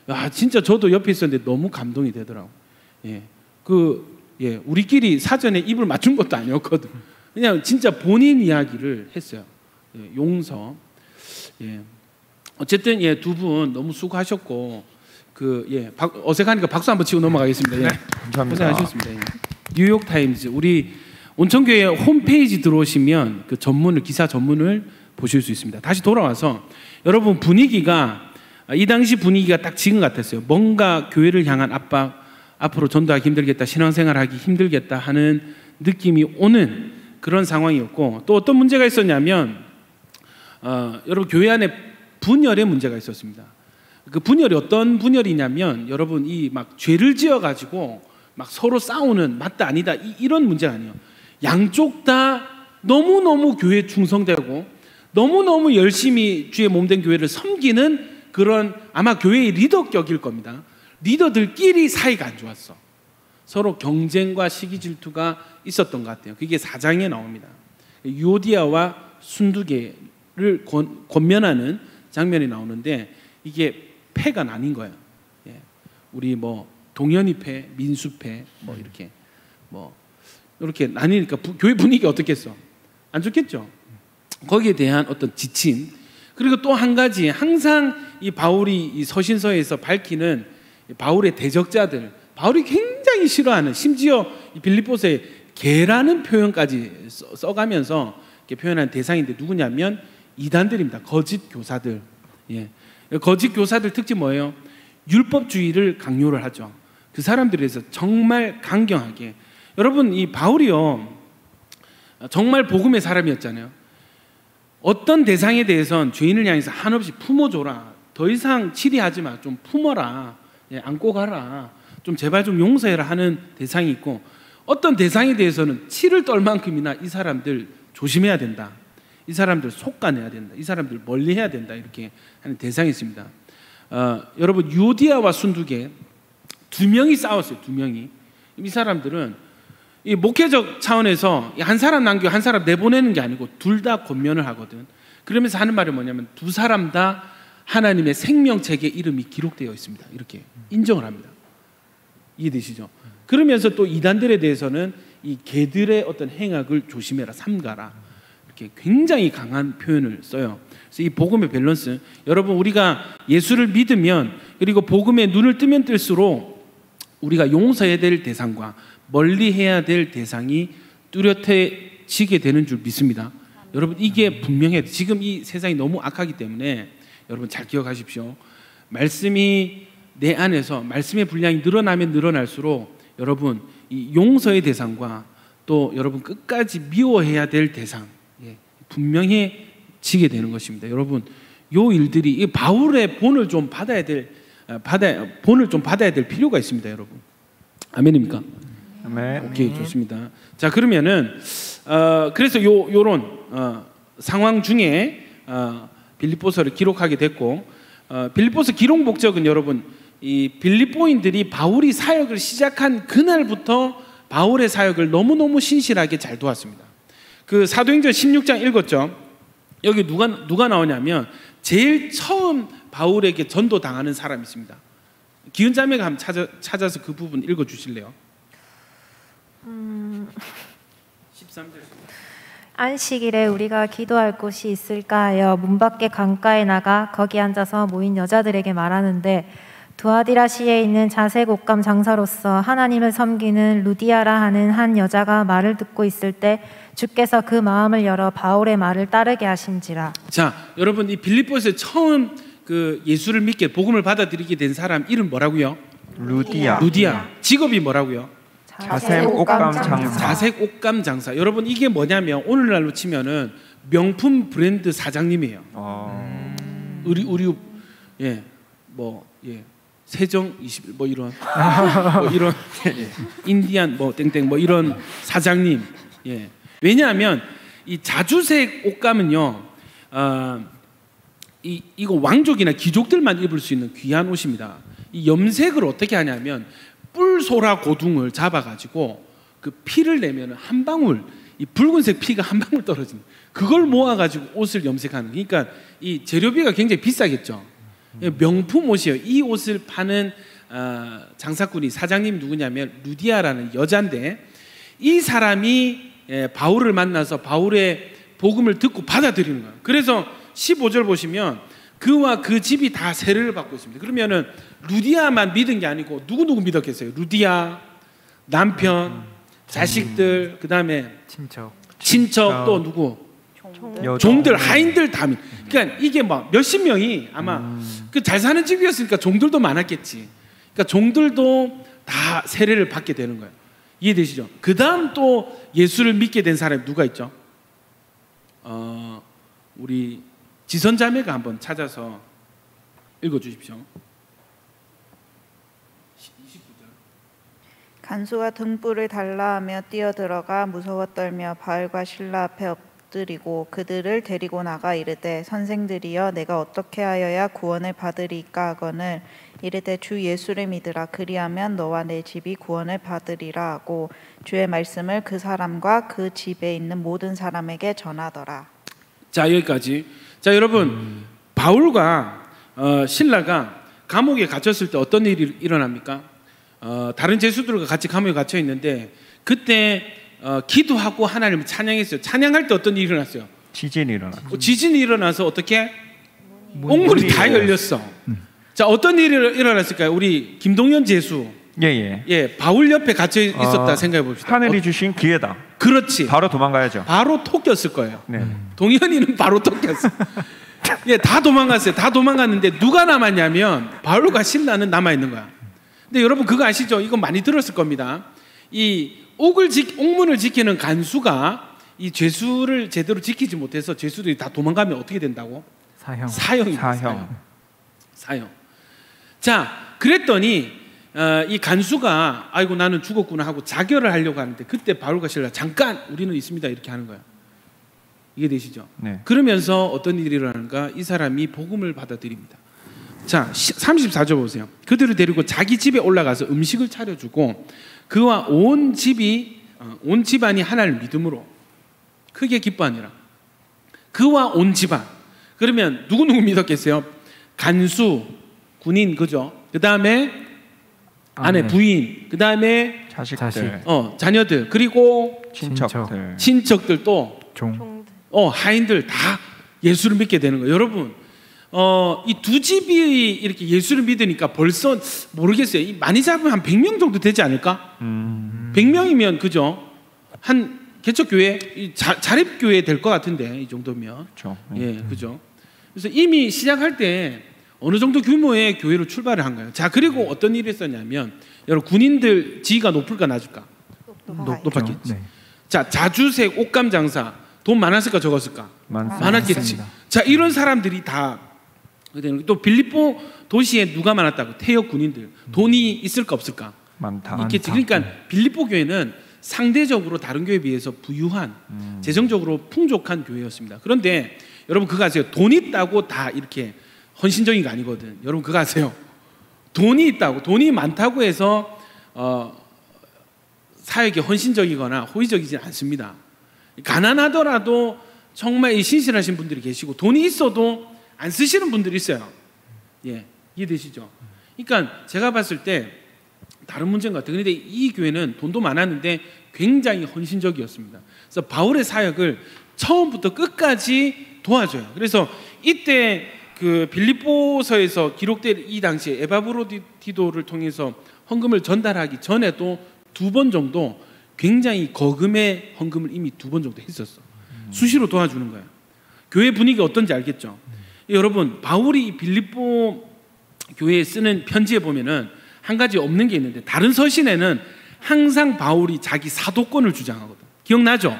야, 진짜 저도 옆에 있었는데 너무 감동이 되더라고. 예, 우리끼리 사전에 입을 맞춘 것도 아니었거든. 그냥 진짜 본인 이야기를 했어요. 예, 용서. 예. 어쨌든 예, 두 분 너무 수고하셨고 어색하니까 박수 한번 치고 넘어가겠습니다. 예. 네, 감사합니다. 고생하셨습니다. 예. 뉴욕 타임즈 우리 온천교회 홈페이지 들어오시면 그 기사 전문을 보실 수 있습니다. 다시 돌아와서 여러분 분위기가 이 당시 분위기가 딱 지금 같았어요. 뭔가 교회를 향한 압박, 앞으로 전도하기 힘들겠다, 신앙생활하기 힘들겠다 하는 느낌이 오는 그런 상황이었고, 또 어떤 문제가 있었냐면 여러분 교회 안에 분열의 문제가 있었습니다. 그 분열이 어떤 분열이냐면 여러분 이 막 죄를 지어 가지고 막 서로 싸우는, 맞다 아니다 이런 문제가 아니에요. 양쪽 다 너무너무 교회에 충성되고 너무너무 열심히 주의 몸된 교회를 섬기는 그런 아마 교회의 리더격일 겁니다. 리더들끼리 사이가 안 좋았어. 서로 경쟁과 시기 질투가 있었던 것 같아요. 그게 4장에 나옵니다. 유오디아와 순두개를 권면하는 장면이 나오는데 이게 패가 나뉜 거예요. 예. 우리 뭐 동현이 패, 민수 패, 뭐 이렇게 나뉘니까 교회 분위기 어떻겠어? 안 좋겠죠. 거기에 대한 어떤 지침. 그리고 또 한 가지, 항상 이 바울이 이 서신서에서 밝히는 바울의 대적자들, 바울이 굉장히 싫어하는, 심지어 이 빌립보서에 개라는 표현까지 써가면서 이렇게 표현한 대상인데 누구냐면 이단들입니다. 거짓 교사들. 예. 거짓 교사들 특징 뭐예요? 율법주의를 강요를 하죠. 그 사람들에 대해서 정말 강경하게. 여러분 이 바울이요 정말 복음의 사람이었잖아요. 어떤 대상에 대해서는 죄인을 향해서 한없이 품어줘라, 더 이상 치리하지 마, 좀 품어라, 예, 안고 가라, 좀 제발 좀 용서해라 하는 대상이 있고, 어떤 대상에 대해서는 치를 떨 만큼이나 이 사람들 조심해야 된다, 이 사람들 속가내야 된다, 이 사람들 멀리해야 된다, 이렇게 하는 대상이 있습니다. 여러분 유오디아와 순두개 두 명이 싸웠어요. 두 명이. 이 사람들은 이 목회적 차원에서 한 사람 남기고 한 사람 내보내는 게 아니고 둘 다 권면을 하거든. 그러면서 하는 말이 뭐냐면 두 사람 다 하나님의 생명책에 이름이 기록되어 있습니다. 이렇게 인정을 합니다. 이해되시죠? 그러면서 또 이단들에 대해서는 이 개들의 어떤 행악을 조심해라, 삼가라, 이렇게 굉장히 강한 표현을 써요. 그래서 이 복음의 밸런스, 여러분 우리가 예수를 믿으면, 그리고 복음에 눈을 뜨면 뜰수록 우리가 용서해야 될 대상과 멀리해야 될 대상이 뚜렷해지게 되는 줄 믿습니다. 여러분 이게 분명해요. 지금 이 세상이 너무 악하기 때문에 여러분 잘 기억하십시오. 말씀이 내 안에서, 말씀의 분량이 늘어나면 늘어날수록 여러분 이 용서의 대상과 또 여러분 끝까지 미워해야 될 대상, 예, 분명해지게 되는 것입니다. 여러분 요 일들이 이 바울의 본을 좀 받아야 될 필요가 있습니다. 여러분 아멘입니까? 아멘. 오케이, 좋습니다. 자, 그러면은 그래서 요런 상황 중에 빌립보서를 기록하게 됐고, 빌립보서 기록 목적은 여러분 이 빌립보인들이 바울이 사역을 시작한 그날부터 바울의 사역을 너무너무 신실하게 잘 도왔습니다. 그 사도행전 16장 읽었죠? 여기 누가 나오냐면 제일 처음 바울에게 전도당하는 사람이 있습니다. 기은자매가 한번 찾아서 그 부분 읽어주실래요? 13절. 안식일에 우리가 기도할 곳이 있을까 하여 문 밖에 강가에 나가 거기 앉아서 모인 여자들에게 말하는데 두아디라시에 있는 자색 옷감 장사로서 하나님을 섬기는 루디아라 하는 한 여자가 말을 듣고 있을 때 주께서 그 마음을 열어 바울의 말을 따르게 하신지라. 자, 여러분 이 빌립보에서 처음 그 예수를 믿게 복음을 받아들이게 된 사람 이름 뭐라고요? 루디아. 루디아. 직업이 뭐라고요? 자색 옷감 장사. 자색 옷감 장사. 여러분 이게 뭐냐면 오늘날로 치면은 명품 브랜드 사장님이에요. 의류 세정 21 뭐 이런 뭐 이런 인디안 뭐 땡땡 뭐 이런 사장님. 예. 왜냐하면 이 자주색 옷감은요, 이거 왕족이나 귀족들만 입을 수 있는 귀한 옷입니다. 이 염색을 어떻게 하냐면 뿔소라 고둥을 잡아가지고 그 피를 내면 한 방울, 이 붉은색 피가 한 방울 떨어지는 그걸 모아가지고 옷을 염색하는. 그러니까 이 재료비가 굉장히 비싸겠죠. 명품 옷이에요. 이 옷을 파는 장사꾼이 사장님 누구냐면 루디아라는 여자인데 이 사람이 바울을 만나서 바울의 복음을 듣고 받아들이는 거예요. 그래서 15절 보시면 그와 그 집이 다 세례를 받고 있습니다. 그러면은 루디아만 믿은 게 아니고 누구 믿었겠어요? 루디아, 남편, 자식들, 그 다음에 친척 또 누구? 종들, 하인들 다 믿. 그러니까 이게 막 몇십 명이 아마 그 잘 사는 집이었으니까 종들도 많았겠지. 그러니까 종들도 다 세례를 받게 되는 거예요. 이해되시죠? 그 다음 또 예수를 믿게 된 사람이 누가 있죠? 우리 지선자매가 한번 찾아서 읽어주십시오. 29절. 간수가 등불을 달라하며 뛰어들어가 무서워 떨며 바울과 실라 앞에 엎드리고 그들을 데리고 나가 이르되 선생들이여 내가 어떻게 하여야 구원을 받으리까 하거늘 이르되 주 예수를 믿으라 그리하면 너와 내 집이 구원을 받으리라 하고 주의 말씀을 그 사람과 그 집에 있는 모든 사람에게 전하더라. 자, 여기까지. 자, 여러분 바울과 실라가 감옥에 갇혔을 때 어떤 일이 일어납니까? 다른 제수들과 같이 감옥에 갇혀 있는데 그때 기도하고 하나님을 찬양했어요. 찬양할 때 어떤 일이 일어났어요? 지진이 일어났어요. 지진이 일어나서 어떻게? 옥문이 다 열렸어. 자, 어떤 일이 일어났을까요? 우리 김동현 제수. 예, 바울 옆에 갇혀 있었다 생각해 봅시다. 하늘이 주신 기회다. 그렇지. 바로 도망가야죠. 바로 토꼈을 거예요. 네. 동현이는 바로 토꼈어. 예, 다 도망갔어요. 다 도망갔는데 누가 남았냐면 바울과 실라는 남아 있는 거야. 근데 여러분 그거 아시죠? 이거 많이 들었을 겁니다. 이 옥문을 지키는 간수가 이 죄수를 제대로 지키지 못해서 죄수들이 다 도망가면 어떻게 된다고? 사형입니다. 사형. 자, 그랬더니 이 간수가 아이고 나는 죽었구나 하고 자결을 하려고 하는데 그때 바울과 실라 잠깐 우리는 있습니다 이렇게 하는 거야. 이해되시죠? 네. 그러면서 어떤 일이 일어나는가? 이 사람이 복음을 받아들입니다. 자, 34절 보세요. 그들을 데리고 자기 집에 올라가서 음식을 차려주고 그와 온 집안이 하나님을 믿음으로 크게 기뻐하니라. 그와 온 집안. 그러면 누구 믿었겠어요? 간수, 군인, 그죠? 그 다음에 아내, 부인, 그 다음에 자식들, 자녀들, 그리고 친척들 또 하인들 다 예수를 믿게 되는 거예요. 여러분, 이 두 집이 이렇게 예수를 믿으니까 벌써 모르겠어요. 많이 잡으면 한 100명 정도 되지 않을까? 100명이면 그죠? 한 개척교회, 자립교회 될 것 같은데 이 정도면. 그렇죠. 예, 그죠? 그래서 이미 시작할 때 어느 정도 규모의 교회로 출발을 한 거예요. 자, 그리고 어떤 일이 있었냐면 여러분 군인들 지위가 높을까 낮을까? 높았겠지. 네. 자, 자주색 옷감 장사 돈 많았을까 적었을까? 많았겠지. 자, 이런 사람들이 다 또 빌립보 도시에 누가 많았다고? 태역 군인들. 돈이 있을까 없을까? 많다. 있겠지. 그러니까 빌립보 교회는 상대적으로 다른 교회에 비해서 부유한 재정적으로 풍족한 교회였습니다. 그런데 여러분 그거 아세요? 돈 있다고 다 이렇게 헌신적인 거 아니거든. 여러분 그거 아세요? 돈이 있다고, 돈이 많다고 해서 사역에 헌신적이거나 호의적이지 않습니다. 가난하더라도 정말 신실하신 분들이 계시고 돈이 있어도 안 쓰시는 분들이 있어요. 예, 이해되시죠? 그러니까 제가 봤을 때 다른 문제인 것 같아요. 그런데 이 교회는 돈도 많았는데 굉장히 헌신적이었습니다. 그래서 바울의 사역을 처음부터 끝까지 도와줘요. 그래서 이때 그 빌립보서에서 기록된 이 당시에 에바브로디도를 통해서 헌금을 전달하기 전에도 2번 정도 굉장히 거금의 헌금을 이미 2번 정도 했었어. 수시로 도와주는 거야. 교회 분위기 어떤지 알겠죠? 여러분, 바울이 이 빌립보 교회에 쓰는 편지에 보면은 한 가지 없는 게 있는데, 다른 서신에는 항상 바울이 자기 사도권을 주장하거든. 기억나죠?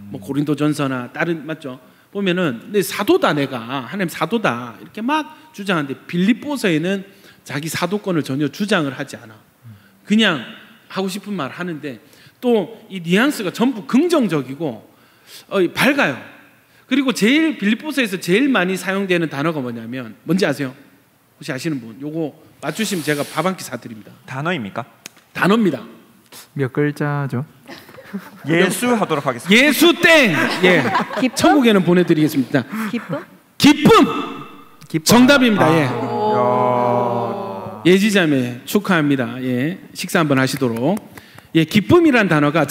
뭐 고린도전서나 다른, 맞죠? 보면은 내 사도다, 내가 하나님 사도다 이렇게 막 주장하는데, 빌립보서에는 자기 사도권을 전혀 주장을 하지 않아. 그냥 하고 싶은 말 하는데, 또 이 뉘앙스가 전부 긍정적이고 밝아요. 그리고 빌립보서에서 제일 많이 사용되는 단어가 뭐냐면 뭔지 아세요? 혹시 아시는 분? 요거 맞추시면 제가 밥 한 끼 사드립니다. 단어입니까? 단어입니다. 몇 글자죠? 예수 하도록 하겠습니다. 예수 땡. 예. 천국에는 보내드리겠습니다. 기쁨. 정답입니다. 예. 예지자매 축하합니다. 예. 식사 한번 하시도록. 예, 기쁨이란 단어가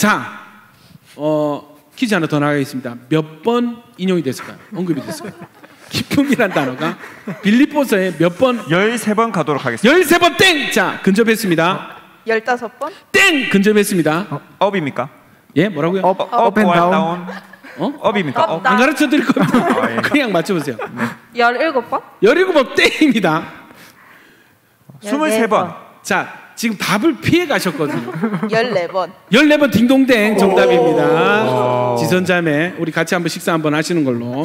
퀴즈 하나 더 나가겠습니다. 몇 번 인용이 됐을까요? 언급이 됐을까요? 기쁨이란 단어가 빌립보서에 몇 번? 13번 가도록 하겠습니다. 13번 땡! 자, 근접했습니다. 15번? 땡! 근접했습니다. 업입니까? 예, 뭐라고요? 업 앤 다운. 업입니까? 업, 안 가르쳐 드릴 겁니다. 아, 예. 그냥 맞춰보세요. 17번? 17번 땡입니다. 23번. 자, 지금 답을 피해 가셨거든요. 14번. 14번 딩동댕 정답입니다. 지선자매, 우리 같이 한번 식사 한번 하시는 걸로.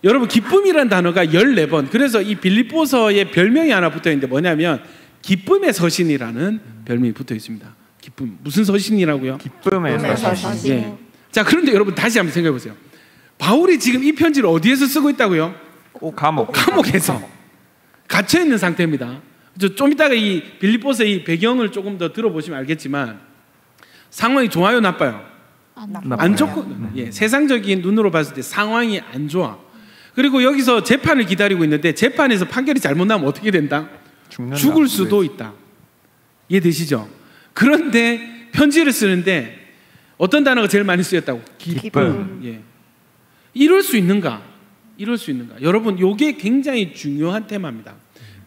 여러분, 기쁨이란 단어가 14번. 그래서 이 빌립보서에 별명이 하나 붙어 있는데 뭐냐면 기쁨의 서신이라는 별명이 붙어 있습니다. 기쁨. 무슨 서신이라고요? 기쁨의 서신. 예. 자, 그런데 여러분 다시 한번 생각해 보세요. 바울이 지금 이 편지를 어디에서 쓰고 있다고요? 감옥에서 갇혀 있는 상태입니다. 좀 이따가 이 빌립보서 이 배경을 조금 더 들어보시면 알겠지만 상황이 좋아요, 나빠요? 안 좋거든요. 예, 세상적인 눈으로 봤을 때 상황이 안 좋아. 그리고 여기서 재판을 기다리고 있는데 재판에서 판결이 잘못 나면 어떻게 된다? 죽을 수도 있다. 이해되시죠? 그런데 편지를 쓰는데 어떤 단어가 제일 많이 쓰였다고? 기쁨. 예. 이럴 수 있는가? 여러분, 이게 굉장히 중요한 테마입니다.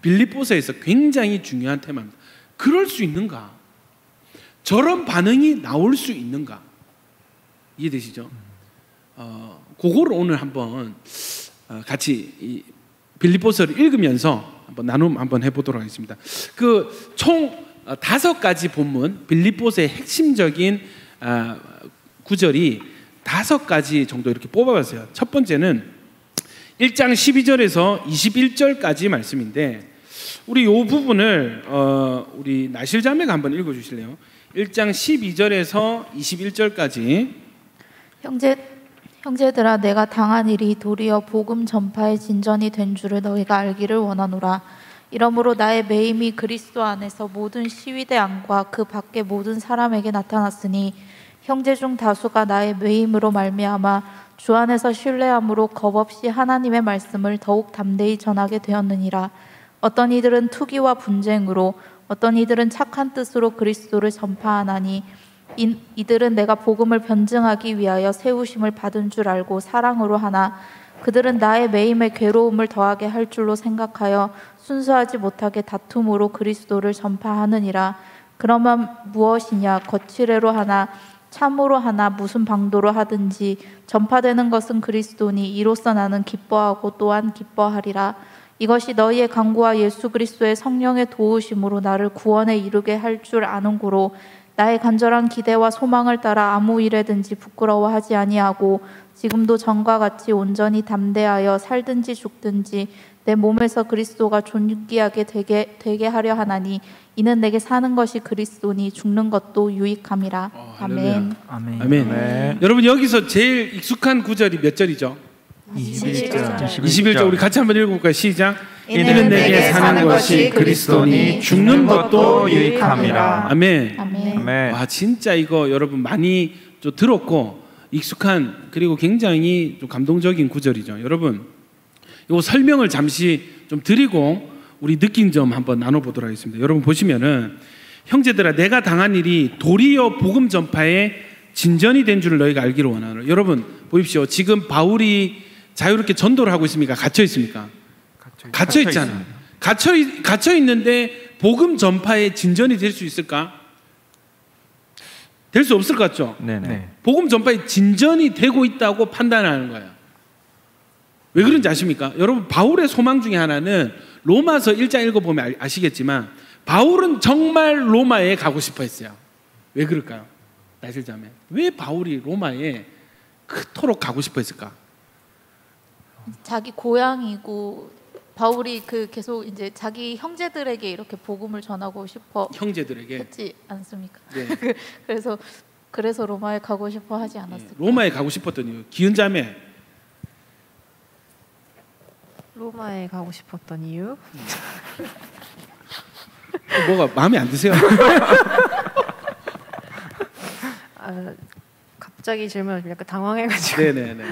빌립보서에서 굉장히 중요한 테마입니다. 그럴 수 있는가? 저런 반응이 나올 수 있는가? 이해되시죠? 그거를 오늘 한번 같이 이 빌립보서를 읽으면서 한번 나눔 한번 해보도록 하겠습니다. 그 총 5가지 본문, 빌립보서의 핵심적인 구절이 5가지 정도 이렇게 뽑아봤어요. 첫 번째는 1장 12절에서 21절까지 말씀인데, 우리 이 부분을 우리 나실자매가 한번 읽어주실래요? 1장 12절에서 21절까지. 형제들아, 내가 당한 일이 도리어 복음 전파의 진전이 된 줄을 너희가 알기를 원하노라. 이러므로 나의 매임이 그리스도 안에서 모든 시위대 안과 그 밖의 모든 사람에게 나타났으니 형제 중 다수가 나의 매임으로 말미암아 주 안에서 신뢰함으로 겁없이 하나님의 말씀을 더욱 담대히 전하게 되었느니라. 어떤 이들은 투기와 분쟁으로, 어떤 이들은 착한 뜻으로 그리스도를 전파하나니 이들은 내가 복음을 변증하기 위하여 세우심을 받은 줄 알고 사랑으로 하나 그들은 나의 매임에 괴로움을 더하게 할 줄로 생각하여 순수하지 못하게 다툼으로 그리스도를 전파하느니라. 그러면 무엇이냐? 거칠애로 하나 참으로 하나 무슨 방도로 하든지 전파되는 것은 그리스도니 이로써 나는 기뻐하고 또한 기뻐하리라. 이것이 너희의 간구와 예수 그리스도의 성령의 도우심으로 나를 구원에 이르게 할 줄 아는 고로 나의 간절한 기대와 소망을 따라 아무 일에든지 부끄러워하지 아니하고 지금도 전과 같이 온전히 담대하여 살든지 죽든지 내 몸에서 그리스도가 존귀하게 되게 하려 하나니 이는 내게 사는 것이 그리스도니 죽는 것도 유익함이라. 아멘. 아멘. 여러분, 여기서 제일 익숙한 구절이 몇 절이죠? 21절. 우리 같이 한번 읽어볼까요? 시작. 이는 내게 사는 것이 그리스도니 죽는 것도 유익함이라. 아멘. 아멘. 와, 진짜 이거 여러분 많이 좀 들었고 익숙한, 그리고 굉장히 좀 감동적인 구절이죠. 여러분, 이거 설명을 잠시 좀 드리고 우리 느낀 점 한번 나눠보도록 하겠습니다. 여러분 보시면은, 형제들아, 내가 당한 일이 도리어 복음 전파의 진전이 된 줄 너희가 알기를 원하노라. 여러분 보십시오. 지금 바울이 자유롭게 전도를 하고 있습니까? 갇혀 있습니까? 갇혀 있잖아요. 갇혀 있는데 복음 전파의 진전이 될 수 있을까? 될 수 없을 것 같죠? 네네. 복음 전파의 진전이 되고 있다고 판단하는 거예요. 왜 그런지 아십니까? 여러분, 바울의 소망 중에 하나는 로마서 1장 읽어보면 아시겠지만 바울은 정말 로마에 가고 싶어 했어요. 왜 그럴까요? 나실자매, 왜 바울이 로마에 그토록 가고 싶어 했을까? 자기 고향이고 바울이 계속 이제 자기 형제들에게 이렇게 복음을 전하고 싶어 형제들에게 했지 않습니까? 네. 그래서 로마에 가고 싶어 하지 않았을까? 로마에 가고 싶었던 이유. 기은자매, 로마에 가고 싶었던 이유? 뭐가 마음에 안 드세요? 갑자기 질문을 약간 당황해가지고. 네네네.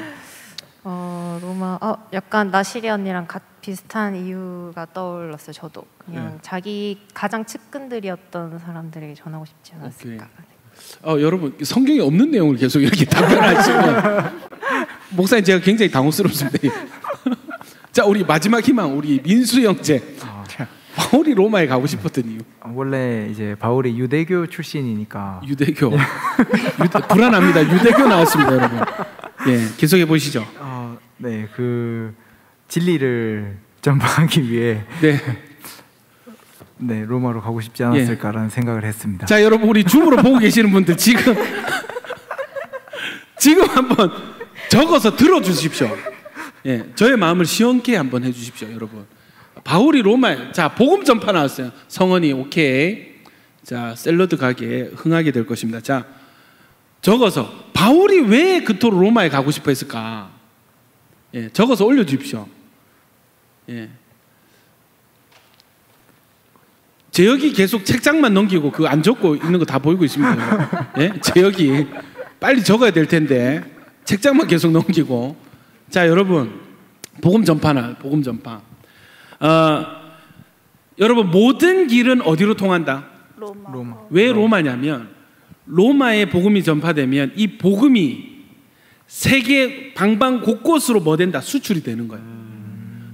로마. 약간 나시리 언니랑 비슷한 이유가 떠올랐어요. 저도 그냥 자기 가장 측근들이었던 사람들에게 전하고 싶지 않았을까. 여러분, 성경에 없는 내용을 계속 이렇게 답변하시면 목사님, 제가 굉장히 당혹스럽습니다. 자, 우리 마지막 희망, 우리 민수 형제. 바울이 로마에 가고 싶었던 이유. 원래 이제 바울이 유대교 출신이니까. 유대교. 불안합니다. 유대교 나왔습니다, 여러분. 예, 계속해 보시죠. 네, 그 진리를 전파하기 위해 네, 로마로 가고 싶지 않았을까라는 생각을 했습니다. 자, 여러분, 우리 줌으로 보고 계시는 분들 지금 한번 적어서 들어주십시오. 예, 저의 마음을 시원케 한번 해주십시오, 여러분. 바울이 로마에, 자, 복음 전파 나왔어요. 성원이 오케이. 자, 샐러드 가게에 흥하게 될 것입니다. 자, 적어서 바울이 왜 그토록 로마에 가고 싶어 했을까? 예, 적어서 올려주십시오. 예. 재혁이 계속 책장만 넘기고 그 안 적고 있는 거 다 보이고 있습니다. 예? 재혁이 빨리 적어야 될 텐데 책장만 계속 넘기고. 자, 여러분, 복음 전파. 여러분, 모든 길은 어디로 통한다? 로마. 왜 로마냐면 로마에 복음이 전파되면 이 복음이 세계 방방 곳곳으로 뭐 된다? 수출이 되는 거예요.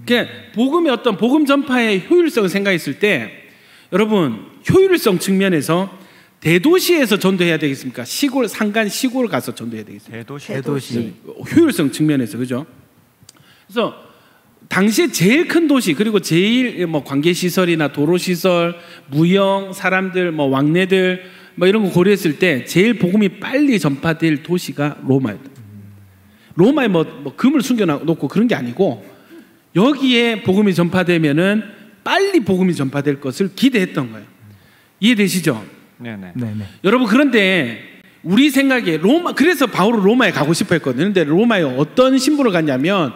그러니까 복음의 어떤 복음 전파의 효율성을 생각했을 때, 여러분, 효율성 측면에서 대도시에서 전도해야 되겠습니까? 시골, 산간 시골 가서 전도해야 되겠습니까? 대도시. 효율성 측면에서, 그죠? 그래서 당시에 제일 큰 도시, 그리고 제일 뭐 관계 시설이나 도로 시설, 무형, 사람들, 뭐 왕래들 뭐 이런 거 고려했을 때 제일 복음이 빨리 전파될 도시가 로마였다. 로마에 뭐 금을 숨겨놓고 그런 게 아니고 여기에 복음이 전파되면은 빨리 복음이 전파될 것을 기대했던 거예요. 이해되시죠? 네네. 여러분, 그런데 우리 생각에 그래서 바울은 로마에 가고 싶어 했거든요. 근데 로마에 어떤 신분을 갖냐면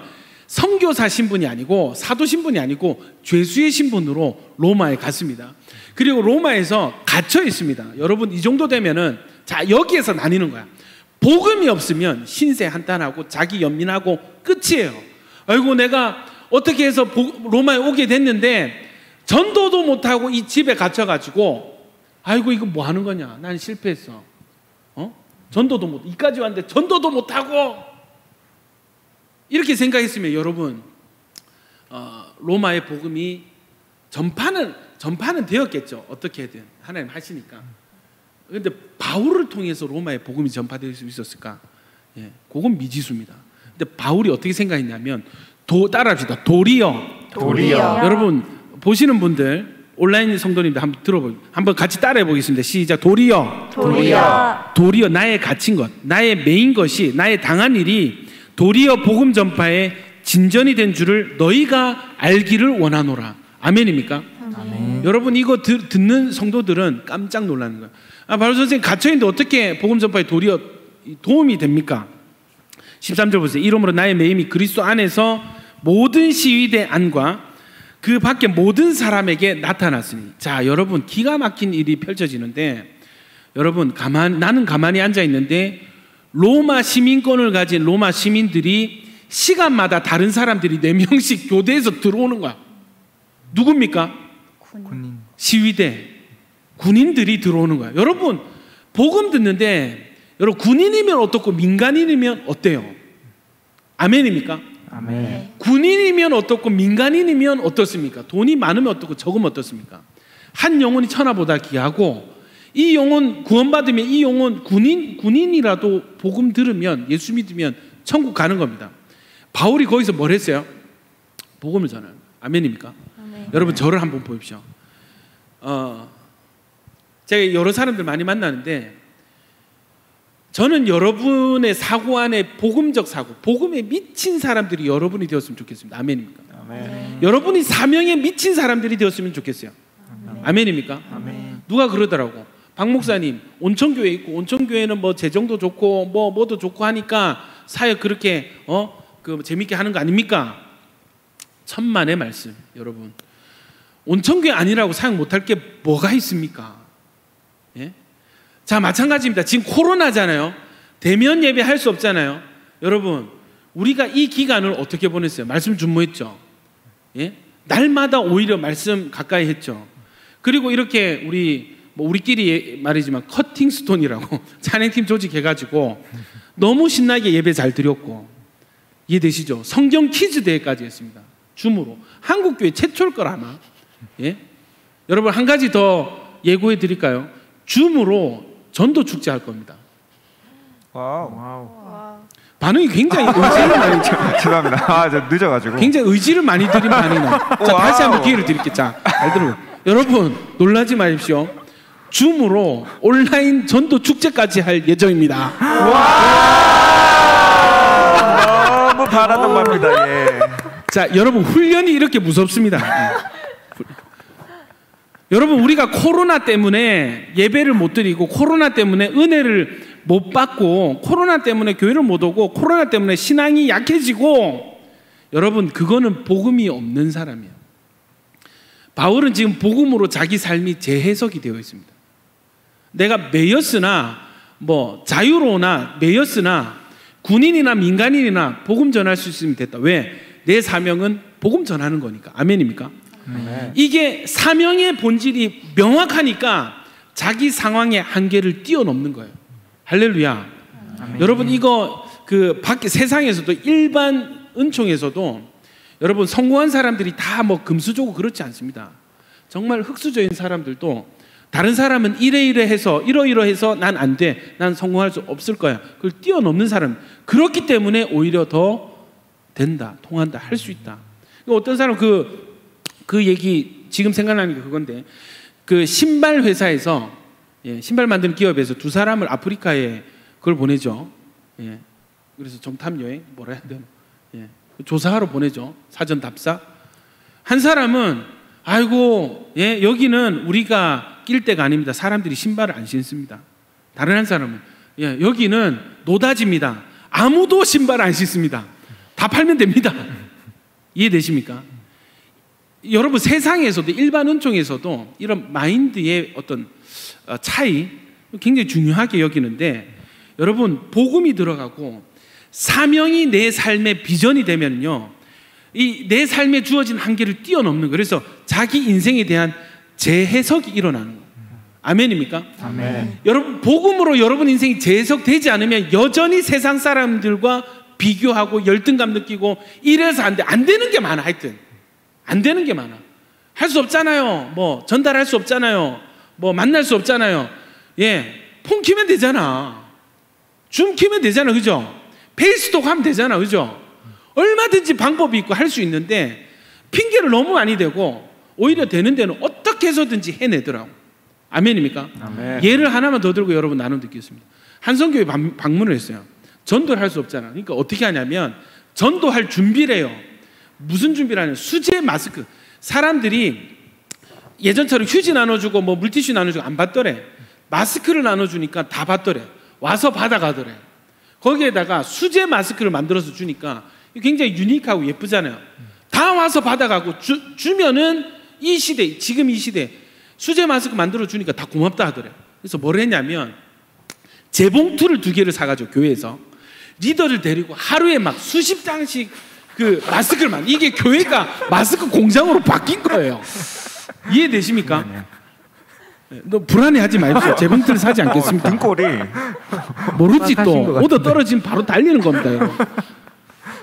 선교사 신분이 아니고 사도 신분이 아니고 죄수의 신분으로 로마에 갔습니다. 그리고 로마에서 갇혀 있습니다. 여러분, 이 정도 되면은, 자, 여기에서 나뉘는 거야. 복음이 없으면 신세 한탄하고 자기 연민하고 끝이에요. 아이고, 내가 어떻게 해서 로마에 오게 됐는데 전도도 못하고 이 집에 갇혀가지고, 아이고, 이거 뭐 하는 거냐, 난 실패했어. 전도도 못, 이까지 왔는데 전도도 못하고, 이렇게 생각했으면 여러분, 로마의 복음이 전파는 되었겠죠. 어떻게든 하나님 하시니까. 그런데 바울을 통해서 로마의 복음이 전파될 수 있었을까? 예, 그건 미지수입니다. 근데 바울이 어떻게 생각했냐면, 따라합시다. 도리어. 여러분, 보시는 분들, 온라인 성도님들 한번 같이 따라해 보겠습니다. 시작. 도리어. 나의 갇힌 것, 나의 메인 것이, 나의 당한 일이 도리어 복음 전파에 진전이 된 줄을 너희가 알기를 원하노라. 아멘입니까? 아멘. 여러분, 이거 듣는 성도들은 깜짝 놀라는 거예요. 바울 선생님 갇혀있는데 어떻게 복음 전파에 도리어 도움이 됩니까? 13절 보세요. 이러므로 나의 매임이 그리스도 안에서 모든 시위대 안과 그 밖에 모든 사람에게 나타났으니. 자, 여러분, 기가 막힌 일이 펼쳐지는데, 여러분, 나는 가만히 앉아 있는데 로마 시민권을 가진 로마 시민들이 시간마다 다른 사람들이 4명씩 교대에서 들어오는 거야. 누굽니까? 군인. 시위대 군인들이 들어오는 거야. 여러분, 복음 듣는데, 여러분, 군인이면 어떻고 민간인이면 어때요? 아멘입니까? 아멘. 군인이면 어떻고 민간인이면 어떻습니까? 돈이 많으면 어떻고 적으면 어떻습니까? 한 영혼이 천하보다 귀하고 이 영혼 구원받으면 이 영혼 군인이라도 복음 들으면 예수 믿으면 천국 가는 겁니다. 바울이 거기서 뭘 했어요? 복음을 전하는. 아멘입니까? 아멘. 여러분 저를 한번 보십시오. 제가 여러 사람들 많이 만나는데 저는 여러분의 사고 안에 복음적 사고, 복음에 미친 사람들이 여러분이 되었으면 좋겠습니다. 아멘입니까? 아멘. 여러분이 사명에 미친 사람들이 되었으면 좋겠어요. 아멘. 아멘입니까? 아멘. 누가 그러더라고. 박 목사님, 온천교회 있고 온천교회는 뭐 재정도 좋고 뭐도 좋고 하니까 사역 그렇게 재밌게 하는 거 아닙니까? 천만의 말씀, 여러분. 온천교회 아니라고 사역 못할 게 뭐가 있습니까? 예? 자, 마찬가지입니다. 지금 코로나잖아요. 대면 예배 할 수 없잖아요. 여러분, 우리가 이 기간을 어떻게 보냈어요? 말씀 준모했죠. 예? 날마다 오히려 말씀 가까이 했죠. 그리고 이렇게 우리끼리 말이지만 커팅스톤이라고 찬양팀 조직해가지고 너무 신나게 예배 잘 드렸고, 이해되시죠? 성경 퀴즈 대회까지 했습니다. 줌으로. 한국교회 최초일 걸 아마. 예? 여러분 한 가지 더 예고해 드릴까요? 줌으로 전도 축제 할 겁니다. 와우. 반응이 굉장히 의지를 많이 죄송합니다. 저 늦어가지고. 굉장히 의지를 많이 드린 반응이 나요. 자, 다시 한번 기회를 드릴게요. 자, 잘 들어요. 여러분 놀라지 마십시오. 줌으로 온라인 전도 축제까지 할 예정입니다. 너무 바라던 바입니다. 예. 자, 여러분 훈련이 이렇게 무섭습니다. 여러분 우리가 코로나 때문에 예배를 못 드리고 코로나 때문에 은혜를 못 받고 코로나 때문에 교회를 못 오고 코로나 때문에 신앙이 약해지고, 여러분 그거는 복음이 없는 사람이에요. 바울은 지금 복음으로 자기 삶이 재해석이 되어 있습니다. 내가 매였으나 자유로우나 매였으나 군인이나 민간인이나 복음 전할 수 있으면 됐다. 왜? 내 사명은 복음 전하는 거니까. 아멘입니까? 네. 이게 사명의 본질이 명확하니까 자기 상황의 한계를 뛰어넘는 거예요. 할렐루야. 아멘. 여러분 이거 밖에 세상에서도 일반 은총에서도 여러분 성공한 사람들이 다 금수저고 그렇지 않습니다. 정말 흙수저인 사람들도 다른 사람은 이러이러해서 난 안 돼, 난 성공할 수 없을 거야, 그걸 뛰어넘는 사람, 그렇기 때문에 오히려 더 된다, 통한다, 할 수 있다. 어떤 사람 그 얘기 지금 생각나는 게 그건데, 그 신발 회사에서 신발 만드는 기업에서 두 사람을 아프리카에 그걸 보내죠. 그래서 정탐 여행 뭐라 해야 되나, 조사하러 보내죠. 사전 답사. 한 사람은 아이고 여기는 우리가 낄 데가 아닙니다. 사람들이 신발을 안 신습니다. 다른 한 사람은 여기는 노다지입니다. 아무도 신발을 안 신습니다. 다 팔면 됩니다. 이해되십니까? 여러분 세상에서도 일반 은총에서도 이런 마인드의 어떤 차이 굉장히 중요하게 여기는데, 여러분 복음이 들어가고 사명이 내 삶의 비전이 되면요, 이 내 삶에 주어진 한계를 뛰어넘는 거예요. 그래서 자기 인생에 대한 재해석이 일어나는 거예요. 아멘입니까? 아멘. 여러분 복음으로 여러분 인생이 재해석되지 않으면 여전히 세상 사람들과 비교하고 열등감 느끼고 이래서 안 되는 게 많아. 하여튼 안 되는 게 많아. 할 수 없잖아요. 전달할 수 없잖아요. 만날 수 없잖아요. 폰 키면 되잖아. 줌 키면 되잖아. 그죠? 페이스톡 하면 되잖아. 그죠? 얼마든지 방법이 있고 할 수 있는데 핑계를 너무 많이 대고 오히려 되는 데는 어떻게 해서든지 해내더라고. 아멘입니까? 아멘. 예를 하나만 더 들고 여러분 나눠 듣겠습니다. 한성교회 방문을 했어요. 전도를 할 수 없잖아. 그러니까 어떻게 하냐면 전도할 준비를 해요. 무슨 준비를 하냐면 수제 마스크. 사람들이 예전처럼 휴지 나눠주고 물티슈 나눠주고 안 받더래. 마스크를 나눠주니까 다 받더래. 와서 받아가더래. 거기에다가 수제 마스크를 만들어서 주니까 굉장히 유니크하고 예쁘잖아요. 다 와서 받아가고 주면은 이 시대, 지금 이 시대 수제 마스크 만들어 주니까 다 고맙다 하더래. 그래서 뭘 했냐면 재봉투를 2개를 사가지고 교회에서 리더를 데리고 하루에 수십 장씩 그 마스크를 이게 교회가 마스크 공장으로 바뀐 거예요. 이해되십니까? 너 불안해하지 마십시오. 재봉투를 사지 않겠습니다. 등골이 모르지 또 오더 떨어지면 바로 달리는 겁니다. 여러분.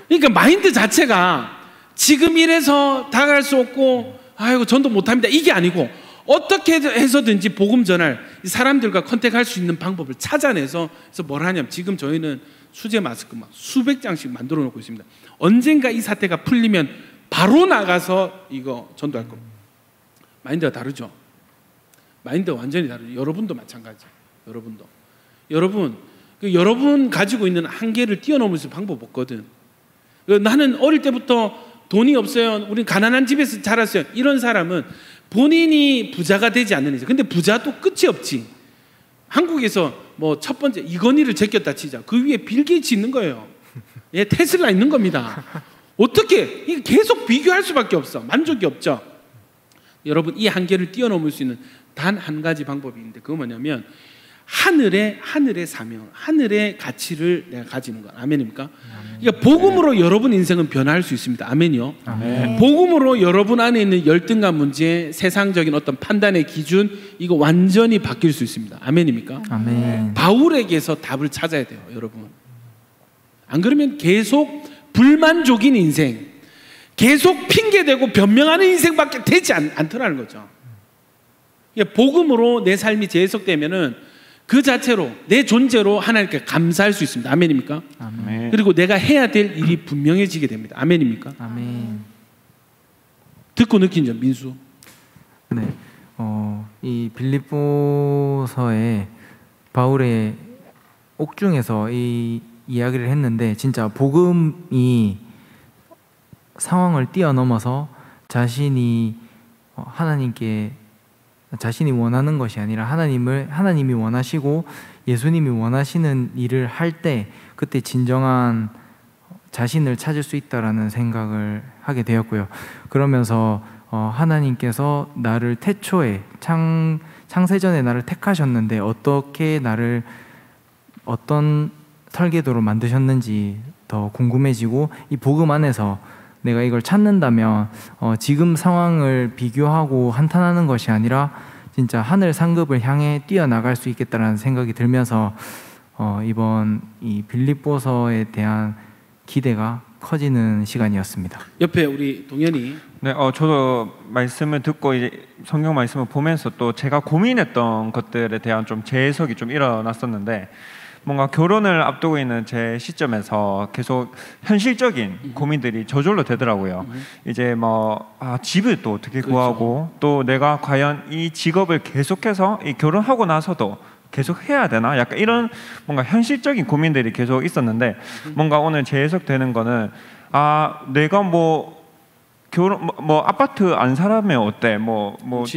그러니까 마인드 자체가 지금 이래서 다가갈 수 없고 아이고 전도 못합니다 이게 아니고 어떻게 해서든지 복음 전할 사람들과 컨택할 수 있는 방법을 찾아내서 그래서 뭘 하냐면 지금 저희는 수제 마스크 막 수백 장씩 만들어 놓고 있습니다. 언젠가 이 사태가 풀리면 바로 나가서 이거 전도할 겁니다. 마인드가 다르죠. 마인드가 완전히 다르죠. 여러분도 마찬가지. 여러분 가지고 있는 한계를 뛰어넘을 수 있는 방법 없거든. 나는 어릴 때부터 돈이 없어요. 우린 가난한 집에서 자랐어요. 이런 사람은 본인이 부자가 되지 않는 이상. 근데 부자도 끝이 없지. 한국에서 뭐 첫 번째 이건희를 제꼈다 치자. 그 위에 빌 게이츠 있는 거예요. 예, 테슬라 있는 겁니다. 어떻게? 이게 계속 비교할 수밖에 없어. 만족이 없죠. 여러분 이 한계를 뛰어넘을 수 있는 단 한 가지 방법이 있는데 그거 뭐냐면 하늘의 사명, 하늘의 가치를 내가 가지는 것. 아멘입니까? 그러니까 복음으로 여러분 인생은 변화할 수 있습니다. 아멘이요. 아멘. 복음으로 여러분 안에 있는 열등감 문제, 세상적인 어떤 판단의 기준 이거 완전히 바뀔 수 있습니다. 아멘입니까? 아멘. 바울에게서 답을 찾아야 돼요, 여러분. 안 그러면 계속 불만족인 인생, 계속 핑계대고 변명하는 인생밖에 되지 않더라는 거죠. 복음으로 내 삶이 재해석되면은 그 자체로 내 존재로 하나님께 감사할 수 있습니다. 아멘입니까? 아멘. 그리고 내가 해야 될 일이 분명해지게 됩니다. 아멘입니까? 아멘. 듣고 느낀 점 민수. 네, 이 빌립보서에 바울의 옥중에서 이 이야기를 했는데 진짜 복음이 상황을 뛰어넘어서 자신이 하나님께 자신이 원하는 것이 아니라 하나님이 원하시고 예수님이 원하시는 일을 할 때 그때 진정한 자신을 찾을 수 있다라는 생각을 하게 되었고요. 그러면서 하나님께서 나를 태초에 창세전에 나를 택하셨는데 어떻게 나를 어떤 설계도로 만드셨는지 더 궁금해지고 이 복음 안에서 내가 이걸 찾는다면 지금 상황을 비교하고 한탄하는 것이 아니라 진짜 하늘 상급을 향해 뛰어나갈 수 있겠다라는 생각이 들면서 이번 이 빌립보서에 대한 기대가 커지는 시간이었습니다. 옆에 우리 동현이. 네, 저도 말씀을 듣고 이제 성경 말씀을 보면서 또 제가 고민했던 것들에 대한 좀 재해석이 좀 일어났었는데 뭔가 결혼을 앞두고 있는 제 시점에서 계속 현실적인 고민들이 저절로 되더라고요. 이제 집을 또 어떻게 구하고 또 내가 과연 이 직업을 계속해서 이 결혼하고 나서도 계속 해야 되나? 약간 이런 뭔가 현실적인 고민들이 계속 있었는데 뭔가 오늘 재해석되는 거는 내가 결혼 아파트 안 살면 어때?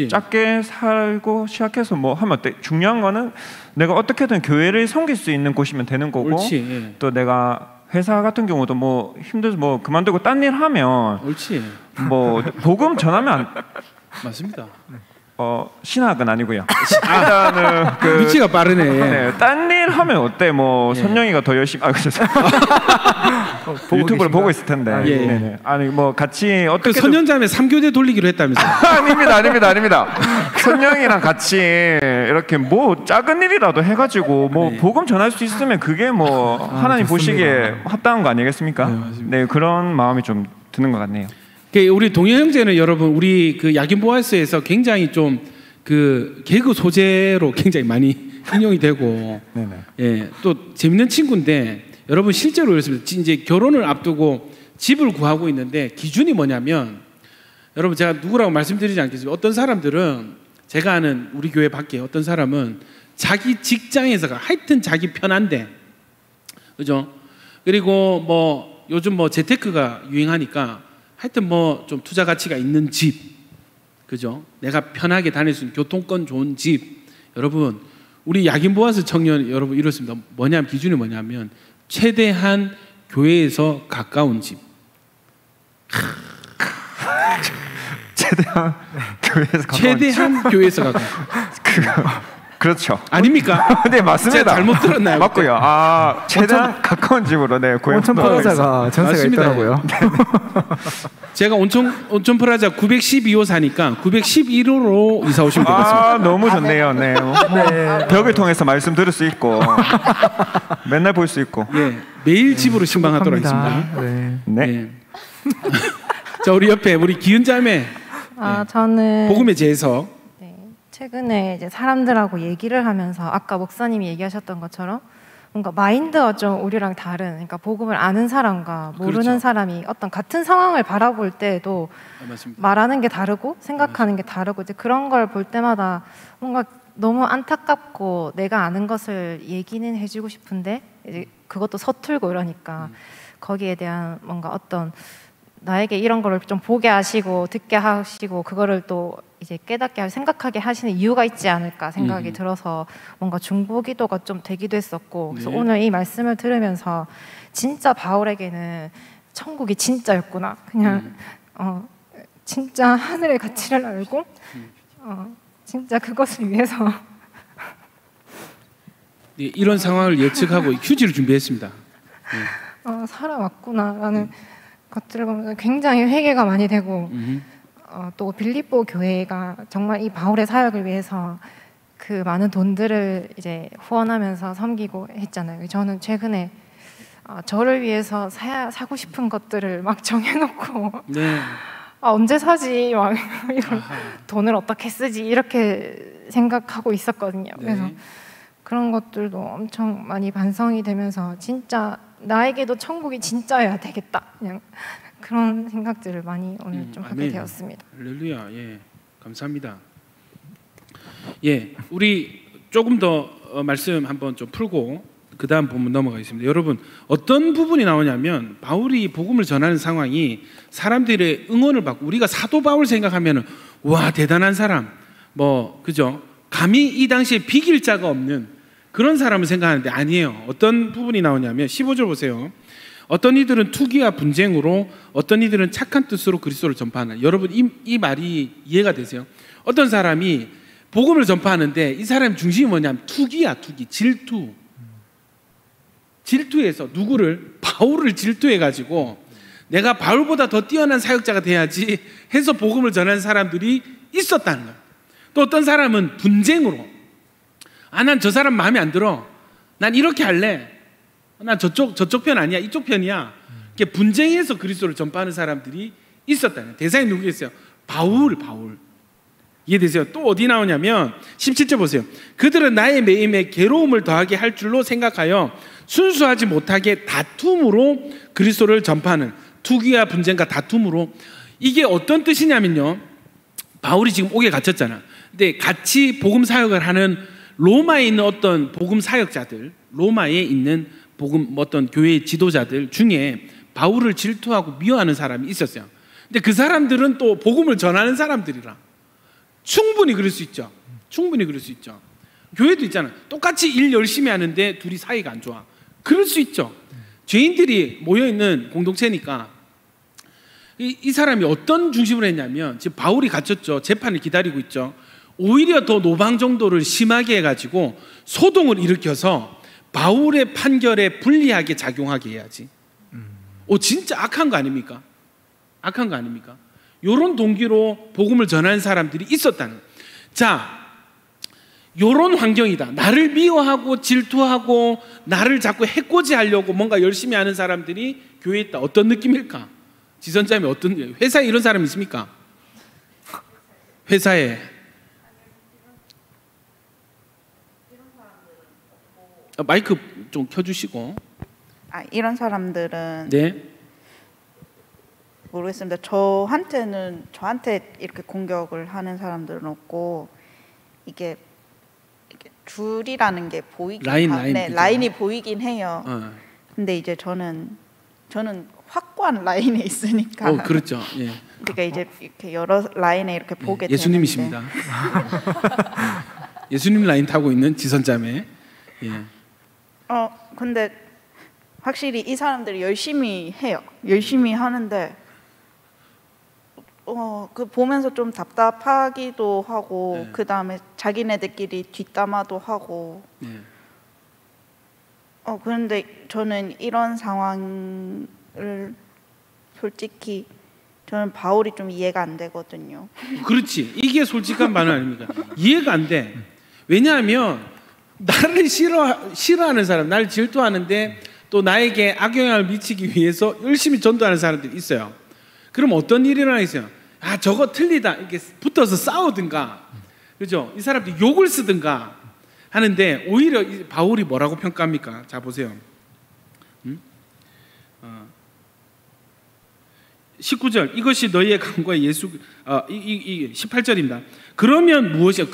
작게 살고 시작해서 하면 어때? 중요한 거는 내가 어떻게든 교회를 섬길 수 있는 곳이면 되는 거고 옳지. 또 내가 회사 같은 경우도 힘들어서 그만두고 딴 일 하면 옳지. 복음 전하면 맞습니다. 신학은 아니고요. 일단은 위치가 빠르네. 네, 딴 일 하면 어때? 선영이가 더 열심히 유튜브를 보고 있을 텐데. 예. 아니 같이 어떻게 선현자매 3교대 돌리기로 했다면서요? 아닙니다. 선영이랑 같이 이렇게 작은 일이라도 해가지고 복음 전할 수 있으면 그게 하나님 보시기에 합당한 거 아니겠습니까? 네, 그런 마음이 좀 드는 것 같네요. 우리 동현 형제는 여러분 우리 그 야긴보아스에서 굉장히 좀 그 개그 소재로 굉장히 많이 인용이 되고 또 재밌는 친구인데 여러분 실제로 그렇습니다. 이제 결혼을 앞두고 집을 구하고 있는데 기준이 뭐냐면 여러분 제가 누구라고 말씀드리지 않겠습니다. 어떤 사람들은 제가 아는 우리 교회 밖에 어떤 사람은 자기 직장에서가 하여튼 자기 편한데 그죠? 그리고 요즘 재테크가 유행하니까 하여튼 좀 투자 가치가 있는 집, 그죠? 내가 편하게 다닐 수 있는 교통권 좋은 집. 여러분, 우리 야긴보아스 청년 여러분 이렇습니다. 기준이 뭐냐면 최대한 교회에서 가까운 집. 최대한 교회에서 가까운 교회에서 가까운. 그렇죠. 아닙니까? 네, 맞습니다. 제가 잘못 들었나요? 맞고요. 최대한 가까운 집으로 구형 온천 프라자가 전세가 맞습니다. 있더라고요. 제가 온천 프라자 912호 사니까 911호로 이사 오시면 되겠습니다. 너무 좋네요. 네. 벽을 통해서 말씀 들을 수 있고 맨날 볼 수 있고. 예, 매일 집으로 신방하도록 하겠습니다. 네. 자, 우리 옆에 우리 기은자매. 저는 복음의 재해석. 최근에 이제 사람들하고 얘기를 하면서 아까 목사님이 얘기하셨던 것처럼 뭔가 마인드가 좀 우리랑 다른, 그러니까 복음을 아는 사람과 모르는 그렇죠. 사람이 어떤 같은 상황을 바라볼 때도 맞습니다. 말하는 게 다르고 생각하는 게 다르고 이제 그런 걸 볼 때마다 뭔가 너무 안타깝고 내가 아는 것을 얘기는 해주고 싶은데 이제 그것도 서툴고 이러니까 거기에 대한 뭔가 어떤 나에게 이런 거를 좀 보게 하시고 듣게 하시고 그거를 또 이제 깨닫게 하고 생각하게 하시는 이유가 있지 않을까 생각이 들어서 뭔가 중보기도가 좀 되기도 했었고 그래서 오늘 이 말씀을 들으면서 진짜 바울에게는 천국이 진짜였구나 그냥 진짜 하늘의 가치를 알고 진짜 그것을 위해서 이런 상황을 예측하고 휴지를 준비했습니다. 살아왔구나라는 것들을 보면서 굉장히 회개가 많이 되고 또 빌립보 교회가 정말 이 바울의 사역을 위해서 그 많은 돈들을 이제 후원하면서 섬기고 했잖아요. 저는 최근에 저를 위해서 사고 싶은 것들을 막 정해놓고 언제 사지 막 이런 돈을 어떻게 쓰지 이렇게 생각하고 있었거든요. 그래서 그런 것들도 엄청 많이 반성이 되면서 진짜 나에게도 천국이 진짜여야 되겠다 그냥 그런 생각들을 많이 오늘 좀 하게 되었습니다. 할렐루야. 예, 감사합니다. 예, 우리 조금 더 말씀 한번 좀 풀고 그 다음 본문 넘어가겠습니다. 여러분 어떤 부분이 나오냐면 바울이 복음을 전하는 상황이 사람들의 응원을 받고 우리가 사도 바울 생각하면은 와 대단한 사람 뭐 그죠? 감히 이 당시에 비길 자가 없는 그런 사람을 생각하는데 아니에요. 어떤 부분이 나오냐면 15절 보세요. 어떤 이들은 투기와 분쟁으로 어떤 이들은 착한 뜻으로 그리스도를 전파하는. 여러분 이 말이 이해가 되세요? 어떤 사람이 복음을 전파하는데 이 사람의 중심이 뭐냐면 투기야. 투기, 질투. 질투해서 누구를? 바울을 질투해가지고 내가 바울보다 더 뛰어난 사역자가 돼야지 해서 복음을 전하는 사람들이 있었다는 거예요. 또 어떤 사람은 분쟁으로 난 저 사람 마음에 안 들어. 난 이렇게 할래. 난 저쪽 편 아니야. 이쪽 편이야. 이렇게 분쟁해서 그리스도를 전파하는 사람들이 있었다는 거예요. 대상이 누구겠어요? 바울. 이해되세요? 또 어디 나오냐면 17절 보세요. 그들은 나의 매임에 괴로움을 더하게 할 줄로 생각하여 순수하지 못하게 다툼으로 그리스도를 전파하는. 투기와 분쟁과 다툼으로. 이게 어떤 뜻이냐면요, 바울이 지금 옥에 갇혔잖아. 근데 같이 복음 사역을 하는 로마에 있는 어떤 복음 사역자들, 로마에 있는 복음 어떤 교회의 지도자들 중에 바울을 질투하고 미워하는 사람이 있었어요. 근데 그 사람들은 또 복음을 전하는 사람들이라 충분히 그럴 수 있죠. 충분히 그럴 수 있죠. 교회도 있잖아. 똑같이 일 열심히 하는데 둘이 사이가 안 좋아. 그럴 수 있죠. 죄인들이 모여있는 공동체니까. 이 사람이 어떤 중심으로 했냐면 지금 바울이 갇혔죠. 재판을 기다리고 있죠. 오히려 더 노방 정도를 심하게 해가지고 소동을 일으켜서 바울의 판결에 불리하게 작용하게 해야지. 진짜 악한 거 아닙니까? 악한 거 아닙니까? 이런 동기로 복음을 전하는 사람들이 있었다는 거예요. 자, 이런 환경이다. 나를 미워하고 질투하고 나를 자꾸 해코지하려고 뭔가 열심히 하는 사람들이 교회에 있다. 어떤 느낌일까? 지선자님 어떤, 회사에 이런 사람 있습니까? 회사에 마이크 좀 켜주시고. 이런 사람들은 네. 모르겠습니다. 저한테 이렇게 공격을 하는 사람들은 없고 이게 줄이라는 게 보이긴 라인이 보이긴 해요. 근데 이제 저는 확고한 라인에 있으니까. 그렇죠. 예. 그러니까 이제 이렇게 여러 라인에 이렇게 보게 되는데. 예수님이십니다. 예수님 라인 타고 있는 지선자매. 예. 근데 확실히 이 사람들이 열심히 해요. 열심히 하는데 그 보면서 좀 답답하기도 하고 네. 그 다음에 자기네들끼리 뒷담화도 하고 네. 그런데 저는 이런 상황을 솔직히 저는 바울이 좀 이해가 안 되거든요. 그렇지. 이게 솔직한 반응 아닙니까? 이해가 안 돼. 왜냐하면 나를 싫어하는 사람, 나를 질투하는데 또 나에게 악영향을 미치기 위해서 열심히 전도하는 사람들이 있어요. 그럼 어떤 일이 일어나겠어요? 아, 저거 틀리다. 이렇게 붙어서 싸우든가, 그죠? 이 사람들이 욕을 쓰든가 하는데 오히려 바울이 뭐라고 평가합니까? 자, 보세요. 19절, 이것이 너희의 강과 예수, 18절입니다. 그러면 무엇이야?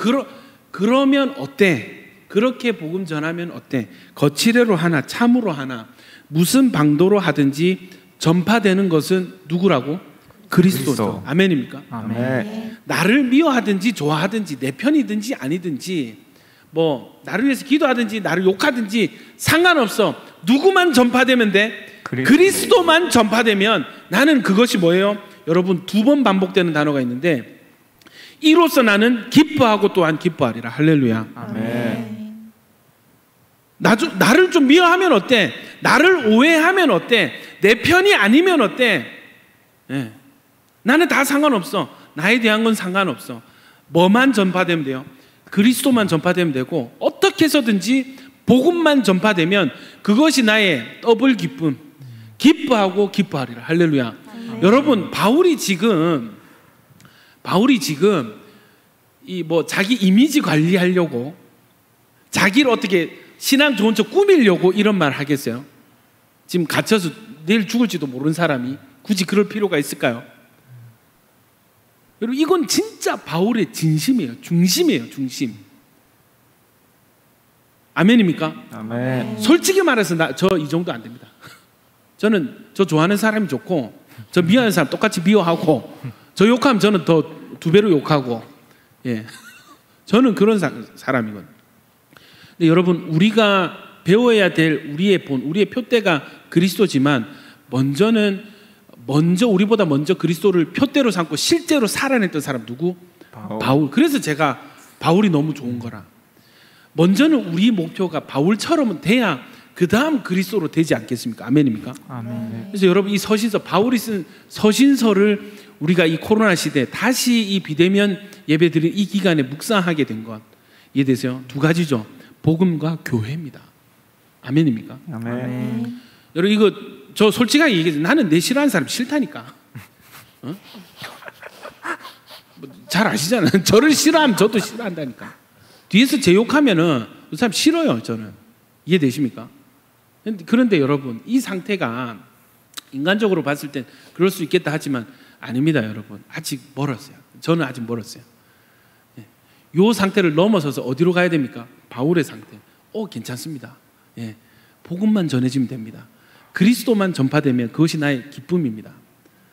그러면 어때? 그렇게 복음 전하면 어때? 거칠애로 하나, 참으로 하나, 무슨 방도로 하든지 전파되는 것은 누구라고? 그리스도죠. 아멘입니까? 아멘. 나를 미워하든지 좋아하든지 내 편이든지 아니든지 뭐 나를 위해서 기도하든지 나를 욕하든지 상관없어. 누구만 전파되면 돼? 그리스도만 전파되면 나는 그것이 뭐예요? 여러분, 2번 반복되는 단어가 있는데 이로써 나는 기뻐하고 또한 기뻐하리라. 할렐루야. 아멘. 나를 좀 미워하면 어때? 나를 오해하면 어때? 내 편이 아니면 어때? 네. 나는 다 상관없어. 나에 대한 건 상관없어. 뭐만 전파되면 돼요? 그리스도만 전파되면 되고, 어떻게 해서든지 복음만 전파되면 그것이 나의 더블 기쁨, 기뻐하고 기뻐하리라. 할렐루야. 여러분, 바울이 지금 이 뭐 자기 이미지 관리하려고, 자기를 어떻게 신앙 좋은 척 꾸미려고 이런 말 하겠어요? 지금 갇혀서 내일 죽을지도 모르는 사람이 굳이 그럴 필요가 있을까요? 여러분, 이건 진짜 바울의 진심이에요. 중심이에요. 중심. 아멘입니까? 아멘. 솔직히 말해서 저 이 정도 안 됩니다. 저는 저 좋아하는 사람이 좋고, 저 미워하는 사람 똑같이 미워하고, 저 욕하면 저는 더 2배로 욕하고, 예, 저는 그런 사람이거든요. 근데 여러분, 우리가 배워야 될 우리의 표대가 그리스도지만 우리보다 먼저 그리스도를 표대로 삼고 실제로 살아냈던 사람 누구? 바울. 그래서 제가 바울이 너무 좋은 거라. 먼저는 우리 목표가 바울처럼 돼야 그 다음 그리스도로 되지 않겠습니까? 아멘입니까? 아멘. 그래서 여러분, 이 서신서, 바울이 쓴 서신서를 우리가 이 코로나 시대 다시 이 비대면 예배 드린 이 기간에 묵상하게 된 것 이해되세요? 2가지죠. 복음과 교회입니다. 아멘입니까? 아멘. 여러분, 이거 저 솔직하게 얘기해서 나는 내 싫어하는 사람 싫다니까. 잘 아시잖아요. 저를 싫어하면 저도 싫어한다니까. 뒤에서 제 욕하면은 그 사람 싫어요. 저는. 이해되십니까? 그런데 여러분, 이 상태가 인간적으로 봤을 땐 그럴 수 있겠다 하지만 아닙니다. 여러분, 아직 멀었어요. 저는 아직 멀었어요. 이 상태를 넘어서서 어디로 가야 됩니까? 바울의 상태. 괜찮습니다. 예, 복음만 전해지면 됩니다. 그리스도만 전파되면 그것이 나의 기쁨입니다.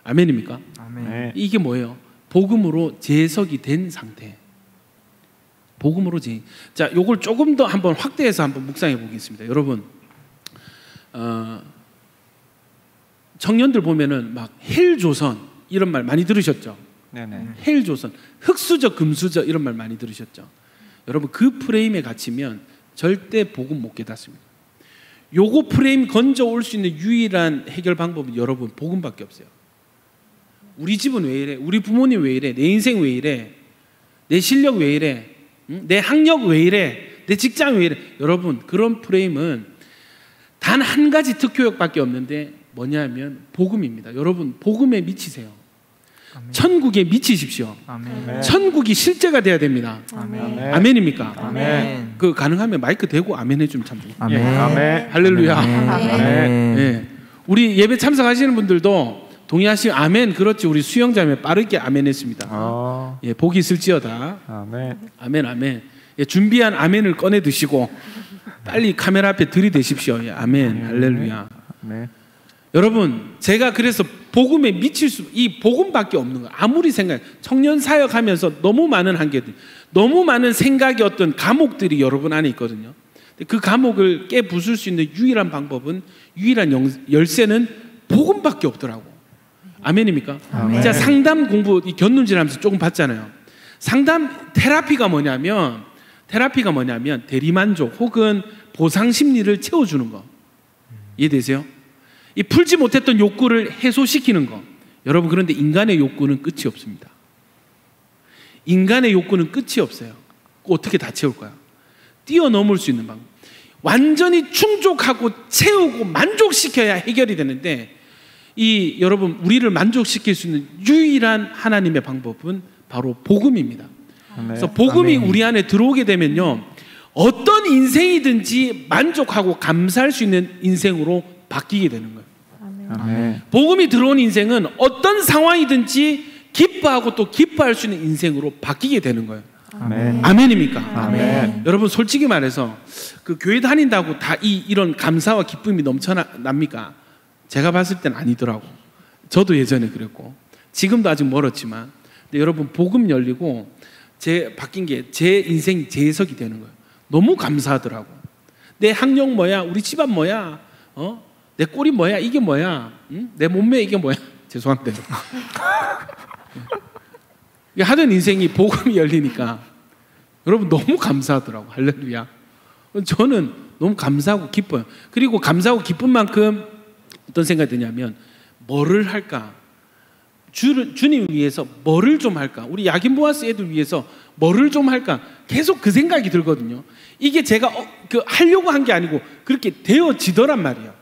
아멘입니까? 아멘. 이게 뭐예요? 복음으로 재해석이 된 상태. 복음으로 자, 요걸 조금 더 한번 확대해서 한번 묵상해 보겠습니다. 여러분, 청년들 보면은 막 헬조선 이런 말 많이 들으셨죠? 네네. 헬조선, 흑수저, 금수저 이런 말 많이 들으셨죠? 여러분, 그 프레임에 갇히면 절대 복음 못 깨닫습니다. 요거 프레임 건져올 수 있는 유일한 해결 방법은 여러분, 복음밖에 없어요. 우리 집은 왜 이래? 우리 부모님 왜 이래? 내 인생 왜 이래? 내 실력 왜 이래? 내 학력 왜 이래? 내 직장 왜 이래? 여러분, 그런 프레임은 단 한 가지 특효역밖에 없는데 뭐냐면 복음입니다. 여러분, 복음에 미치세요. 아멘. 천국에 미치십시오. 아멘. 천국이 실제가 돼야 됩니다. 아멘. 아멘입니까? 아멘. 그 가능하면 마이크 대고 아멘 해주면 참 좋겠어요. 아멘. 아멘. 할렐루야. 아멘. 예. 우리 예배 참석하시는 분들도 동의하시면 아멘. 그렇지. 우리 수영자매 빠르게 아멘 했습니다. 예, 복이 있을지어다. 아멘. 아멘, 아멘. 예, 준비한 아멘을 꺼내 드시고 빨리 카메라 앞에 들이대십시오. 예, 아멘. 할렐루야. 아멘. 여러분, 제가 그래서 복음에 미칠 이 복음밖에 없는 거예요. 아무리 청년 사역하면서 너무 많은 한계들, 너무 많은 생각의 어떤 감옥들이 여러분 안에 있거든요. 그 감옥을 깨 부술 수 있는 유일한 방법은, 유일한 열쇠는 복음밖에 없더라고. 아멘입니까? 아멘. 자, 상담 공부 이 견눈질하면서 조금 봤잖아요. 상담 테라피가 뭐냐면 대리만족 혹은 보상 심리를 채워주는 거. 이해되세요? 이 풀지 못했던 욕구를 해소시키는 거. 여러분, 그런데 인간의 욕구는 끝이 없습니다. 인간의 욕구는 끝이 없어요. 어떻게 다 채울까요? 뛰어넘을 수 있는 방법. 완전히 충족하고 채우고 만족시켜야 해결이 되는데, 여러분, 우리를 만족시킬 수 있는 유일한 하나님의 방법은 바로 복음입니다. 그래서 복음이 우리 안에 들어오게 되면요, 어떤 인생이든지 만족하고 감사할 수 있는 인생으로 바뀌게 되는 거예요. 아멘. 복음이 들어온 인생은 어떤 상황이든지 기뻐하고 또 기뻐할 수 있는 인생으로 바뀌게 되는 거예요. 아멘. 아멘입니까? 아멘. 여러분, 솔직히 말해서 그 교회 다닌다고 다 이런 감사와 기쁨이 넘쳐납니까? 제가 봤을 땐 아니더라고. 저도 예전에 그랬고 지금도 아직 멀었지만, 근데 여러분, 복음 열리고 바뀐 게 제 인생이 재해석이 되는 거예요. 너무 감사하더라고. 내 학력 뭐야? 우리 집안 뭐야? 내 꼴이 뭐야? 이게 뭐야? 응? 내 몸매 이게 뭐야? 죄송한데. 하던 인생이 복음이 열리니까 여러분 너무 감사하더라고. 할렐루야. 저는 너무 감사하고 기뻐요. 그리고 감사하고 기쁜 만큼 어떤 생각이 드냐면, 뭐를 할까? 주님 위해서 뭐를 좀 할까? 우리 야긴 보아스 애들 위해서 뭐를 좀 할까? 계속 그 생각이 들거든요. 이게 제가 하려고 한 게 아니고 그렇게 되어지더란 말이에요.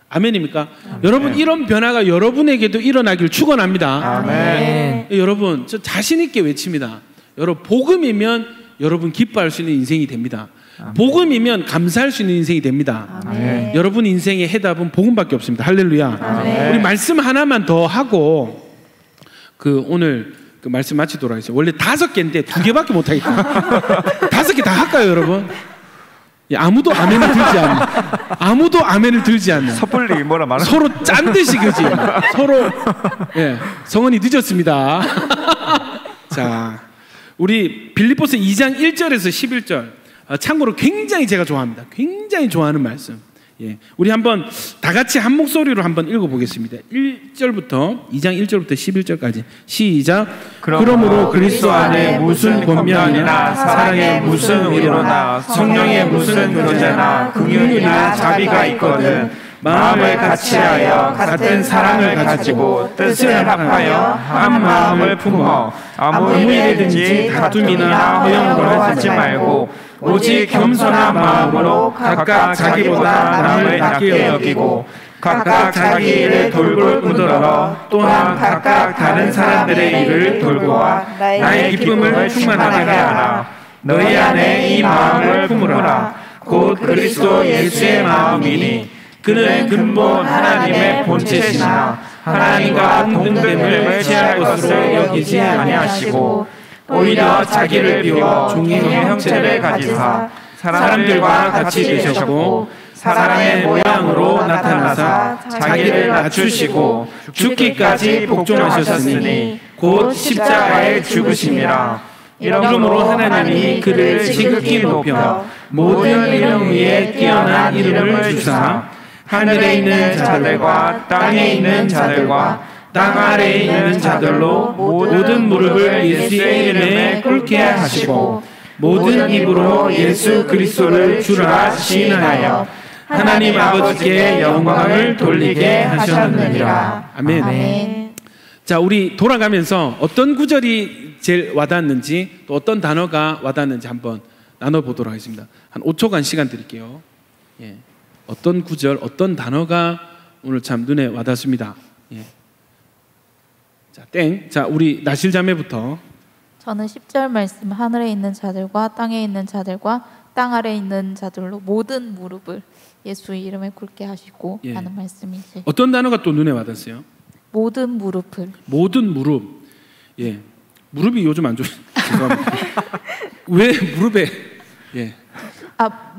아멘입니까? 아멘. 여러분, 이런 변화가 여러분에게도 일어나길 축원합니다. 아멘. 여러분, 저 자신 있게 외칩니다. 여러분, 복음이면 여러분 기뻐할 수 있는 인생이 됩니다. 아멘. 복음이면 감사할 수 있는 인생이 됩니다. 아멘. 여러분 인생의 해답은 복음밖에 없습니다. 할렐루야. 아멘. 우리 말씀 하나만 더 하고 오늘 말씀 마치도록 하겠습니다. 원래 5개인데 2개밖에 못 하겠다. 5개 다 할까요, 여러분? 아무도 아멘을 들지 않는. 아무도 아멘을 들지 않는. 섣불리 뭐라 말하. 서로 짠 듯이, 그지? 서로. 예, 성원이 늦었습니다. 자, 우리 빌립보서 2장 1절에서 11절. 참고로 굉장히 제가 좋아합니다. 굉장히 좋아하는 말씀. 예, 우리 한번 다 같이 한 목소리로 한번 읽어보겠습니다. 1절부터 2장 1절부터 11절까지 시작. 그러므로 그리스도 안에 무슨 권면이나 사랑의 무슨 위로나 성령의 무슨 교제나 긍휼이나 자비가 있거든 마음을 같이하여 같은 사랑을 가지고 뜻을 합하여 한 마음을 품어 아무 일이든지 다툼이나 허영을 하지 말고 오직 겸손한 마음으로 각각 자기보다 남을 낮게 여기고 각각 자기 일을 돌볼 뿐더러 또한 각각 다른 사람들의 일을 돌보아 나의 기쁨을 충만하게 하라. 너희 안에 이 마음을 품으라. 곧 그리스도 예수의 마음이니 그는 근본 하나님의 본체시나 하나님과 동등됨을 취할 것으로 여기지 아니하시고 오히려 자기를 비워 종의 형체를 가지사 사람들과 같이 계셨고 사람의 모양으로 나타나사 자기를 낮추시고 죽기까지 복종하셨으니 곧 십자가에 죽으심이라. 이러므로 하나님이 그를 지극히 높여 모든 이름 위에 뛰어난 이름을 주사 하늘에 있는 자들과 땅에 있는 자들과 땅 아래에 있는 자들로 모든 무릎을 예수의 이름에 꿇게 하시고 모든 입으로 예수 그리스도를 주라 시인하여 하나님 아버지께 영광을 돌리게 하셨느니라. 아멘. 아멘. 자, 우리 돌아가면서 어떤 구절이 제일 와닿았는지 또 어떤 단어가 와닿았는지 한번 나눠보도록 하겠습니다. 한 5초간 시간 드릴게요. 예. 어떤 구절, 어떤 단어가 오늘 참 눈에 와닿습니다. 예. 자, 땡. 자, 우리 나실 자매부터. 저는 10절 말씀, 하늘에 있는 자들과 땅에 있는 자들과 땅 아래에 있는 자들로 모든 무릎을 예수의 이름에 꿇게 하시고 예. 하는 말씀이지. 어떤 단어가 또 눈에 와닿았어요? 모든 무릎을. 모든 무릎. 예. 무릎이 요즘 안 좋. 죄송합니다. 왜 무릎에? 예.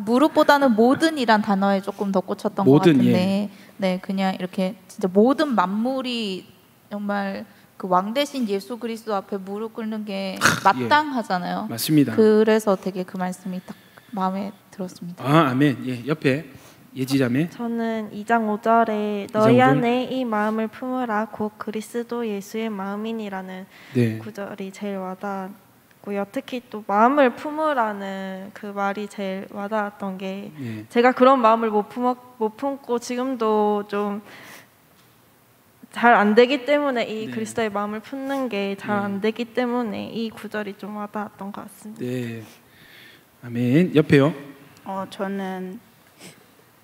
무릎보다는 모든이란 단어에 조금 더 꽂혔던 모든, 것 같은데, 예. 네, 그냥 이렇게 진짜 모든 만물이 정말 그 왕 대신 예수 그리스도 앞에 무릎 꿇는 게 마땅하잖아요. 맞습니다. 그래서 되게 그 말씀이 딱 마음에 들었습니다. 아, 아멘. 예, 옆에 예지자매. 저는 2장 5절에 2장 너희 5절. 안에 이 마음을 품으라 곧 그리스도 예수의 마음이니라는 네. 구절이 제일 와닿았고요. 특히 또 마음을 품으라는 그 말이 제일 와닿았던 게 네. 제가 그런 마음을 못 품고 지금도 좀 잘 안 되기 때문에 이 네. 그리스도의 마음을 품는 게 잘 안 네. 되기 때문에 이 구절이 좀 와닿았던 것 같습니다. 네. 아멘. 옆에요. 저는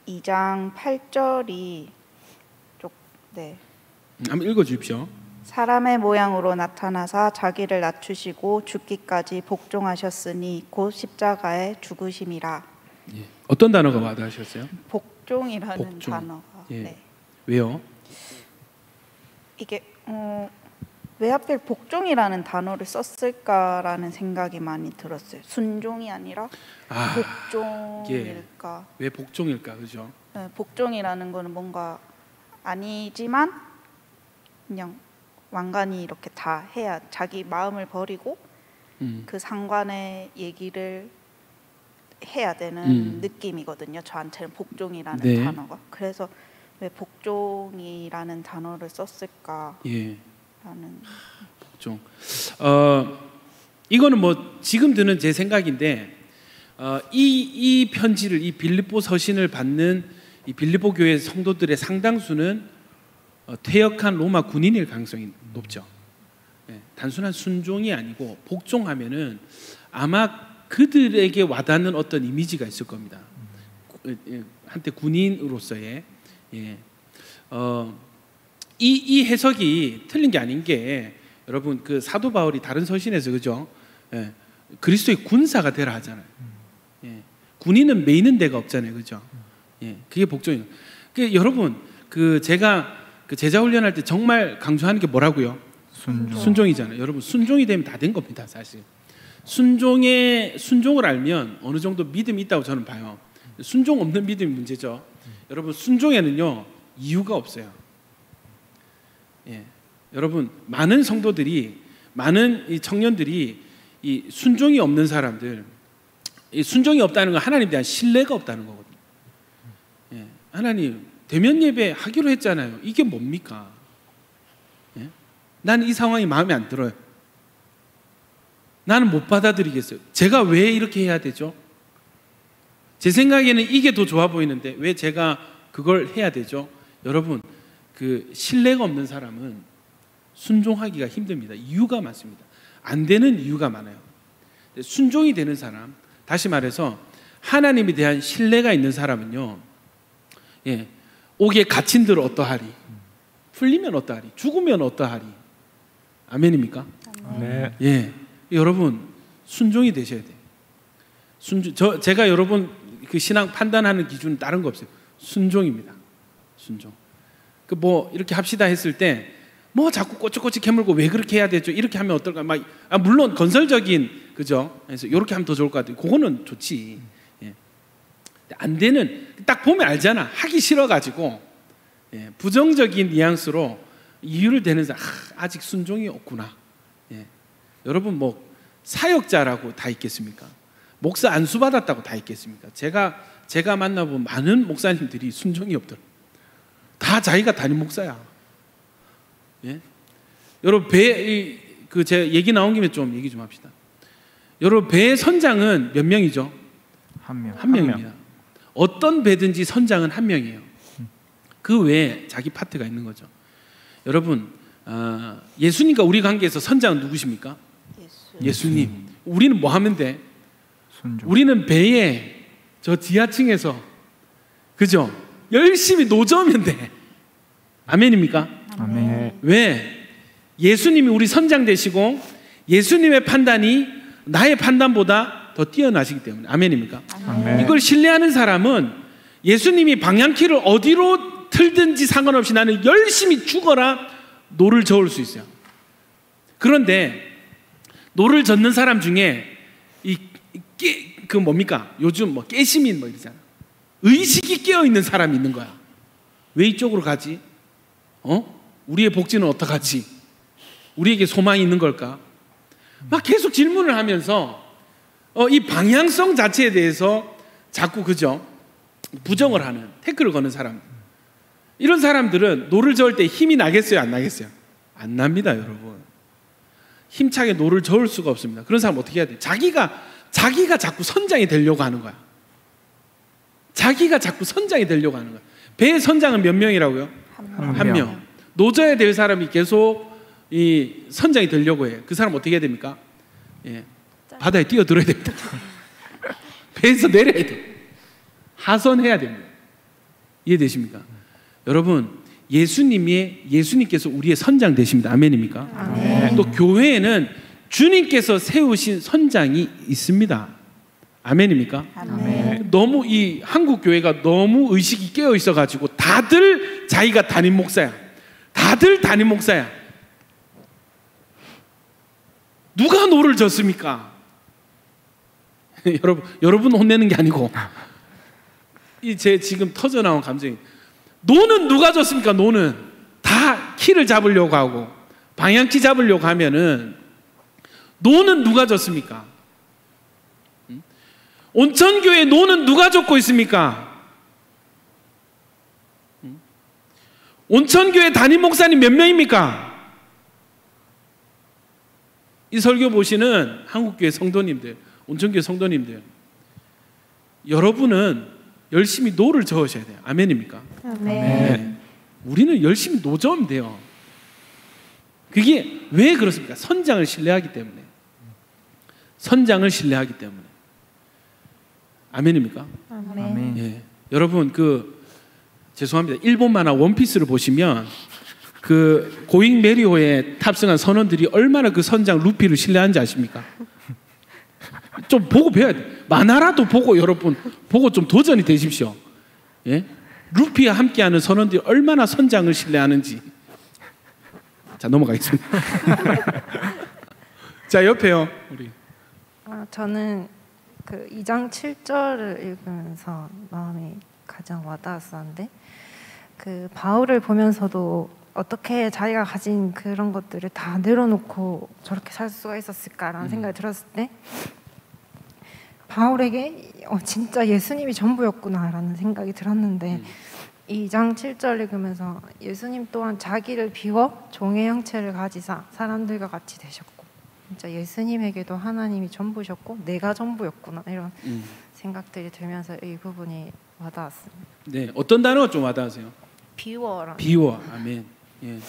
2장 8절이 네. 한번 읽어 주십시오. 사람의 모양으로 나타나사 자기를 낮추시고 죽기까지 복종하셨으니 곧 십자가에 죽으심이라. 예. 어떤 단어가 와닿으셨어요? 복종이라는 복종. 단어가. 예. 네. 왜요? 이게 왜 하필 복종이라는 단어를 썼을까라는 생각이 많이 들었어요. 순종이 아니라 복종일까? 왜 복종일까, 그죠? 네, 복종이라는 거는 뭔가 아니지만 그냥 완간히 이렇게 다 해야 자기 마음을 버리고 그 상관의 얘기를 해야 되는 느낌이거든요. 저한테는 복종이라는 네. 단어가. 그래서 왜 복종이라는 단어를 썼을까? 예. 라는. 복종. 이거는 뭐 지금 드는 제 생각인데 이 편지를 이 빌립보 서신을 받는 이 빌립보 교회 성도들의 상당수는 퇴역한 로마 군인일 가능성이 높죠. 예, 단순한 순종이 아니고 복종하면은 아마 그들에게 와닿는 어떤 이미지가 있을 겁니다. 한때 군인으로서의 이 해석이 틀린 게 아닌 게 여러분 그 사도 바울이 다른 서신에서 그죠? 예, 그리스도의 군사가 되라 하잖아요. 예, 군인은 매이는 데가 없잖아요, 그죠? 예, 그게 복종이에요. 여러분 그 제가 그 제자 훈련할 때 정말 강조하는 게 뭐라고요? 순종이잖아요. 여러분 순종이 되면 다 된 겁니다, 사실. 순종을 알면 어느 정도 믿음이 있다고 저는 봐요. 순종 없는 믿음이 문제죠. 여러분 순종에는요 이유가 없어요. 예, 여러분 많은 성도들이 많은 이 청년들이 이 순종이 없는 사람들, 이 순종이 없다는 건 하나님에 대한 신뢰가 없다는 거거든요. 예, 하나님 대면 예배 하기로 했잖아요. 이게 뭡니까? 예? 나는 이 상황이 마음에 안 들어요. 나는 못 받아들이겠어요. 제가 왜 이렇게 해야 되죠? 제 생각에는 이게 더 좋아 보이는데 왜 제가 그걸 해야 되죠? 여러분 그 신뢰가 없는 사람은 순종하기가 힘듭니다. 이유가 많습니다. 안 되는 이유가 많아요. 순종이 되는 사람, 다시 말해서 하나님에 대한 신뢰가 있는 사람은요, 예, 옥에 갇힌들 어떠하리, 풀리면 어떠하리, 죽으면 어떠하리. 아멘입니까? 네. 예, 여러분 순종이 되셔야 돼요. 제가 여러분 그 신앙 판단하는 기준은 다른 거 없어요. 순종입니다. 순종. 그 뭐 이렇게 합시다 했을 때 뭐 자꾸 꼬치꼬치 캐물고 왜 그렇게 해야 되죠? 이렇게 하면 어떨까? 물론 건설적인 그죠? 그래서 이렇게 하면 더 좋을 것 같아요. 그거는 좋지. 예. 안 되는 딱 보면 알잖아. 하기 싫어가지고 예. 부정적인 뉘앙스로 이유를 대는 사람 아직 순종이 없구나. 예. 여러분 뭐 사역자라고 다 있겠습니까? 목사 안수 받았다고 다 있겠습니까? 제가 만나본 많은 목사님들이 순종이 없더라고요. 다 자기가 담임 목사야. 예? 여러분 제 얘기 나온 김에 좀 얘기 좀 합시다. 여러분 배의 선장은 몇 명이죠? 한 명. 한 명입니다. 어떤 배든지 선장은 한 명이에요. 그 외에 자기 파트가 있는 거죠. 여러분 예수님과 우리 관계에서 선장은 누구십니까? 예수님. 우리는 뭐 하면 돼? 순종. 우리는 배에 저 지하층에서 그죠? 열심히 노저으면 돼. 아멘입니까? 아멘. 왜? 예수님이 우리 선장 되시고 예수님의 판단이 나의 판단보다 더 뛰어나시기 때문에. 아멘입니까? 아멘. 이걸 신뢰하는 사람은 예수님이 방향키를 어디로 틀든지 상관없이 나는 열심히 죽어라 노를 저을 수 있어요. 그런데 노를 젓는 사람 중에 그 뭡니까? 요즘 뭐 깨시민 뭐 이러잖아. 의식이 깨어 있는 사람이 있는 거야. 왜 이쪽으로 가지? 우리의 복지는 어떡하지? 우리에게 소망이 있는 걸까? 막 계속 질문을 하면서 이 방향성 자체에 대해서 자꾸 그죠? 부정을 하는, 태클을 거는 사람, 이런 사람들은 노를 저을 때 힘이 나겠어요, 안 나겠어요? 안 납니다, 여러분. 힘차게 노를 저을 수가 없습니다. 그런 사람 어떻게 해야 돼요? 자기가 자꾸 선장이 되려고 하는 거야. 자기가 자꾸 선장이 되려고 하는 거야. 배의 선장은 몇 명이라고요? 한 명. 노져야 될 사람이 계속 이 선장이 되려고 해. 그 사람 어떻게 해야 됩니까? 예. 바다에 뛰어들어야 됩니다. 배에서 내려야 돼. 하선해야 됩니다. 이해되십니까? 여러분, 예수님께서 우리의 선장 되십니다. 아멘입니까? 아멘. 또 교회에는 주님께서 세우신 선장이 있습니다. 아멘입니까? 아멘. 너무 이 한국 교회가 너무 의식이 깨어 있어 가지고 다들 자기가 담임 목사야. 다들 담임 목사야. 누가 노를 졌습니까? 여러분 혼내는 게 아니고 이 제 지금 터져 나온 감정이, 노는 누가 졌습니까? 노는 다 키를 잡으려고 하고 방향키 잡으려고 하면은 노는 누가 졌습니까? 온천교회 노는 누가 젓고 있습니까? 온천교회 담임 목사님 몇 명입니까? 이 설교 보시는 한국교회 성도님들, 온천교회 성도님들, 여러분은 열심히 노를 저으셔야 돼요. 아멘입니까? 아멘. 네. 우리는 열심히 노 저으면 돼요. 그게 왜 그렇습니까? 선장을 신뢰하기 때문에. 선장을 신뢰하기 때문에. 아멘입니까? 아멘. 예. 여러분 죄송합니다. 일본 만화 원피스를 보시면 그 고잉 메리호에 탑승한 선원들이 얼마나 그 선장 루피를 신뢰하는지 아십니까? 좀 보고 배워야 돼. 만화라도 보고 여러분 보고 좀 도전이 되십시오. 예? 루피와 함께하는 선원들이 얼마나 선장을 신뢰하는지. 자, 넘어가겠습니다. 자, 옆에요. 우리. 저는 그 2장 7절을 읽으면서 마음이 가장 와닿았었는데, 그 바울을 보면서도 어떻게 자기가 가진 그런 것들을 다 내려놓고 저렇게 살 수가 있었을까라는 생각이 들었을 때, 바울에게 진짜 예수님이 전부였구나라는 생각이 들었는데, 2장 7절 읽으면서 예수님 또한 자기를 비워 종의 형체를 가지사 사람들과 같이 되셨고, 진짜 예수님에게도 하나님이 전부셨고 내가 전부였구나, 이런 생각들이 들면서 이 부분이 와닿았습니다. 네, 어떤 단어가 좀 와닿으세요? 비워라. 비워. 아멘. 예,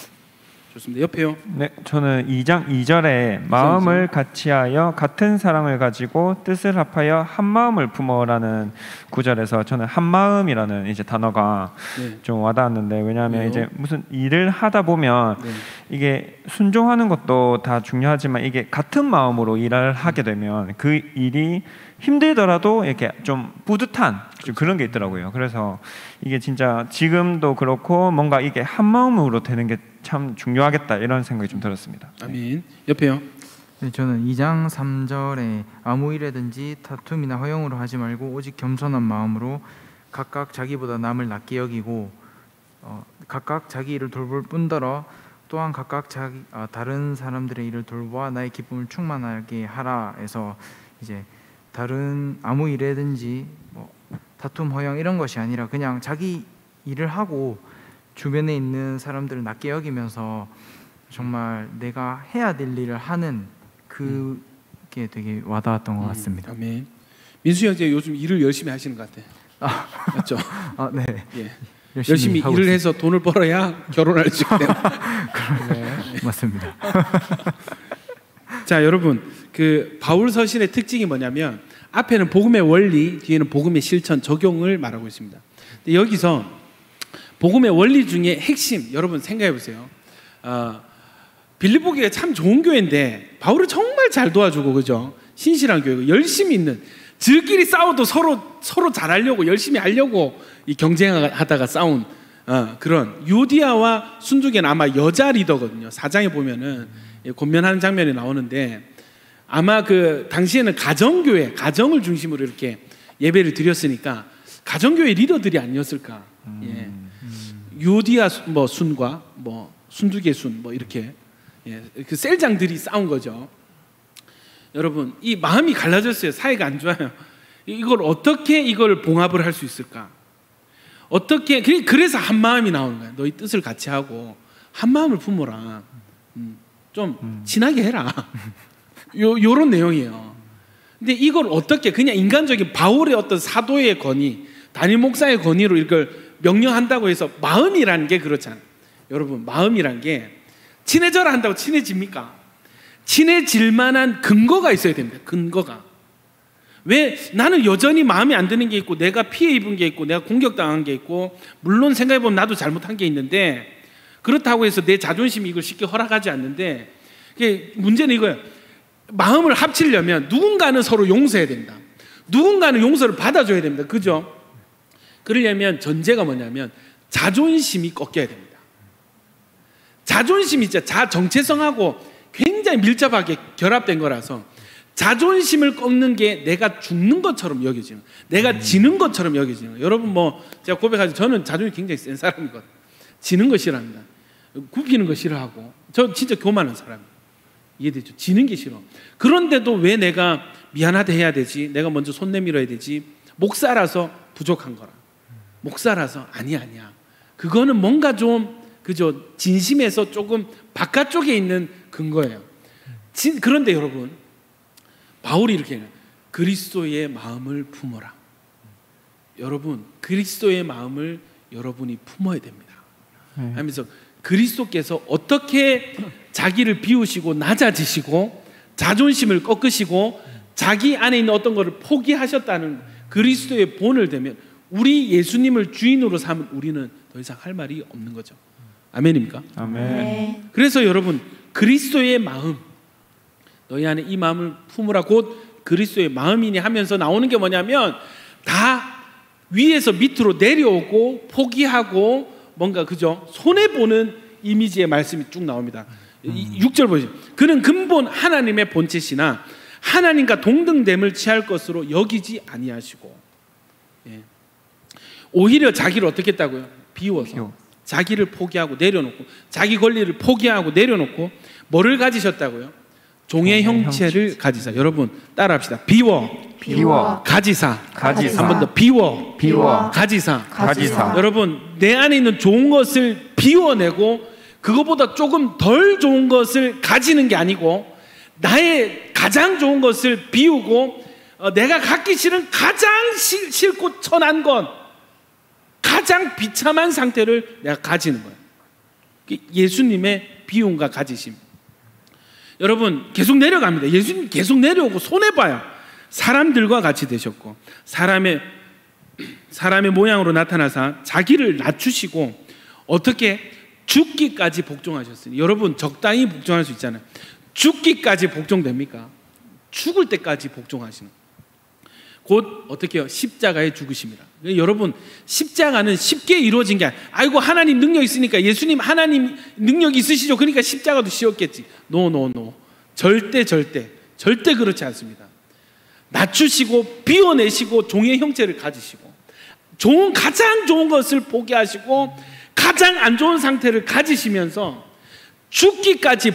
좋습니다. 옆에요. 네, 저는 2장 2절에 마음을 같이하여 같은 사랑을 가지고 뜻을 합하여 한 마음을 품어라는 구절에서 저는 한 마음이라는 이제 단어가 네. 좀 와닿았는데, 왜냐하면 왜요? 이제 무슨 일을 하다 보면 네. 이게 순종하는 것도 다 중요하지만 이게 같은 마음으로 일을 하게 되면 그 일이 힘들더라도 이렇게 좀 뿌듯한 좀 그런 게 있더라고요. 그래서 이게 진짜 지금도 그렇고 뭔가 이게 한 마음으로 되는 게 참 중요하겠다, 이런 생각이 좀 들었습니다. 아멘. 옆에요. 네, 저는 2장 3절에 아무 일에든지 다툼이나 허용으로 하지 말고 오직 겸손한 마음으로 각각 자기보다 남을 낮게 여기고 각각 자기 일을 돌볼 뿐더러 또한 각각 다른 사람들의 일을 돌보아 나의 기쁨을 충만하게 하라 해서, 이제 다른 아무 일에든지 다툼 허용 이런 것이 아니라 그냥 자기 일을 하고 주변에 있는 사람들을 낮게 여기면서 정말 내가 해야 될 일을 하는 그게 되게 와닿았던 것 같습니다. 아멘. 민수 형제 요즘 일을 열심히 하시는 것 같아. 맞죠? 네. 예. 열심히 일을 있습니다. 해서 돈을 벌어야 결혼할 수 있대요. 맞습니다. 자, 여러분, 그 바울 서신의 특징이 뭐냐면 앞에는 복음의 원리, 뒤에는 복음의 실천, 적용을 말하고 있습니다. 근데 여기서 복음의 원리 중에 핵심, 여러분 생각해 보세요. 빌립보 교회가 참 좋은 교회인데 바울을 정말 잘 도와주고, 그죠? 신실한 교회고 열심히 있는, 저끼리 싸워도 서로 잘하려고 열심히 하려고 이 경쟁하다가 싸운 그런 유디아와 순두개는 아마 여자 리더거든요. 4장에 보면은 권면하는 장면이 나오는데, 아마 그 당시에는 가정을 중심으로 이렇게 예배를 드렸으니까 가정교회 리더들이 아니었을까. 예. 유디아 순과 순두개 순 이렇게, 예, 그 셀장들이 싸운 거죠. 여러분, 이 마음이 갈라졌어요. 사이가 안 좋아요. 이걸 어떻게 봉합을 할 수 있을까? 어떻게 그래서 한 마음이 나오는 거야. 너희 뜻을 같이 하고 한 마음을 품어라. 좀 친하게 해라. 요런 내용이에요. 근데 이걸 어떻게 그냥 인간적인 바울의 어떤 사도의 권위, 담임 목사의 권위로 이걸 명령한다고 해서 마음이라는 게 그렇잖아요. 여러분, 마음이란 게 친해져라 한다고 친해집니까? 친해질 만한 근거가 있어야 됩니다. 근거가. 왜 나는 여전히 마음에 안 드는 게 있고 내가 피해 입은 게 있고 내가 공격당한 게 있고 물론 생각해보면 나도 잘못한 게 있는데 그렇다고 해서 내 자존심이 이걸 쉽게 허락하지 않는데 문제는 이거예요. 마음을 합치려면 누군가는 서로 용서해야 된다. 누군가는 용서를 받아줘야 됩니다. 그죠? 그러려면 전제가 뭐냐면 자존심이 꺾여야 됩니다. 자존심이 진짜 정체성하고 굉장히 밀접하게 결합된 거라서 자존심을 꺾는 게 내가 죽는 것처럼 여겨지는, 내가 지는 것처럼 여겨지는 거예요. 여러분 뭐 제가 고백하죠. 저는 자존심이 굉장히 센 사람이거든요. 지는 거 싫어합니다. 굽히는 거 싫어하고 저 진짜 교만한 사람이에요. 이해되죠? 지는 게 싫어. 그런데도 왜 내가 미안하다 해야 되지? 내가 먼저 손 내밀어야 되지? 목사라서 부족한 거라. 목사라서 아니야. 그거는 뭔가 좀 그죠? 진심에서 조금 바깥쪽에 있는 근거예요. 그런데 여러분 바울이 이렇게 해요. 그리스도의 마음을 품어라. 여러분 그리스도의 마음을 여러분이 품어야 됩니다. 하면서 그리스도께서 어떻게 자기를 비우시고 낮아지시고 자존심을 꺾으시고 자기 안에 있는 어떤 것을 포기하셨다는 그리스도의 본을 대면 우리 예수님을 주인으로 삼은 우리는 더 이상 할 말이 없는 거죠. 아멘입니까? 아멘. 그래서 여러분 그리스도의 마음, 너희 안에 이 마음을 품으라 곧 그리스도의 마음이니 하면서 나오는 게 뭐냐면 다 위에서 밑으로 내려오고 포기하고 뭔가 그죠? 손해보는 이미지의 말씀이 쭉 나옵니다. 6절 보시죠. 그는 근본 하나님의 본체시나 하나님과 동등됨을 취할 것으로 여기지 아니하시고 오히려 자기를 어떻게 했다고요? 비워서 자기를 포기하고 내려놓고 자기 권리를 포기하고 내려놓고 뭐를 가지셨다고요? 종의 형체를 가지사. 여러분 따라합시다. 비워 가지사. 한 번 더 비워 가지사. 여러분 내 안에 있는 좋은 것을 비워내고 그것보다 조금 덜 좋은 것을 가지는 게 아니고 나의 가장 좋은 것을 비우고 내가 갖기 싫은 가장 싫고 천한 것, 가장 비참한 상태를 내가 가지는 거예요. 예수님의 비움과 가지심. 여러분 계속 내려갑니다. 예수님 계속 내려오고 손해봐요. 사람들과 같이 되셨고 사람의 모양으로 나타나사 자기를 낮추시고 어떻게 죽기까지 복종하셨으니. 여러분 적당히 복종할 수 있잖아요. 죽기까지 복종됩니까? 죽을 때까지 복종하시는 곧 어떻게 해요? 십자가에 죽으심이라. 여러분 십자가는 쉽게 이루어진 게 아이고 하나님 능력 있으니까 예수님 하나님 능력 있으시죠 그러니까 십자가도 쉬웠겠지. 노 절대 그렇지 않습니다. 낮추시고 비워내시고 종의 형체를 가지시고 가장 좋은 것을 포기하시고 가장 안 좋은 상태를 가지시면서 죽기까지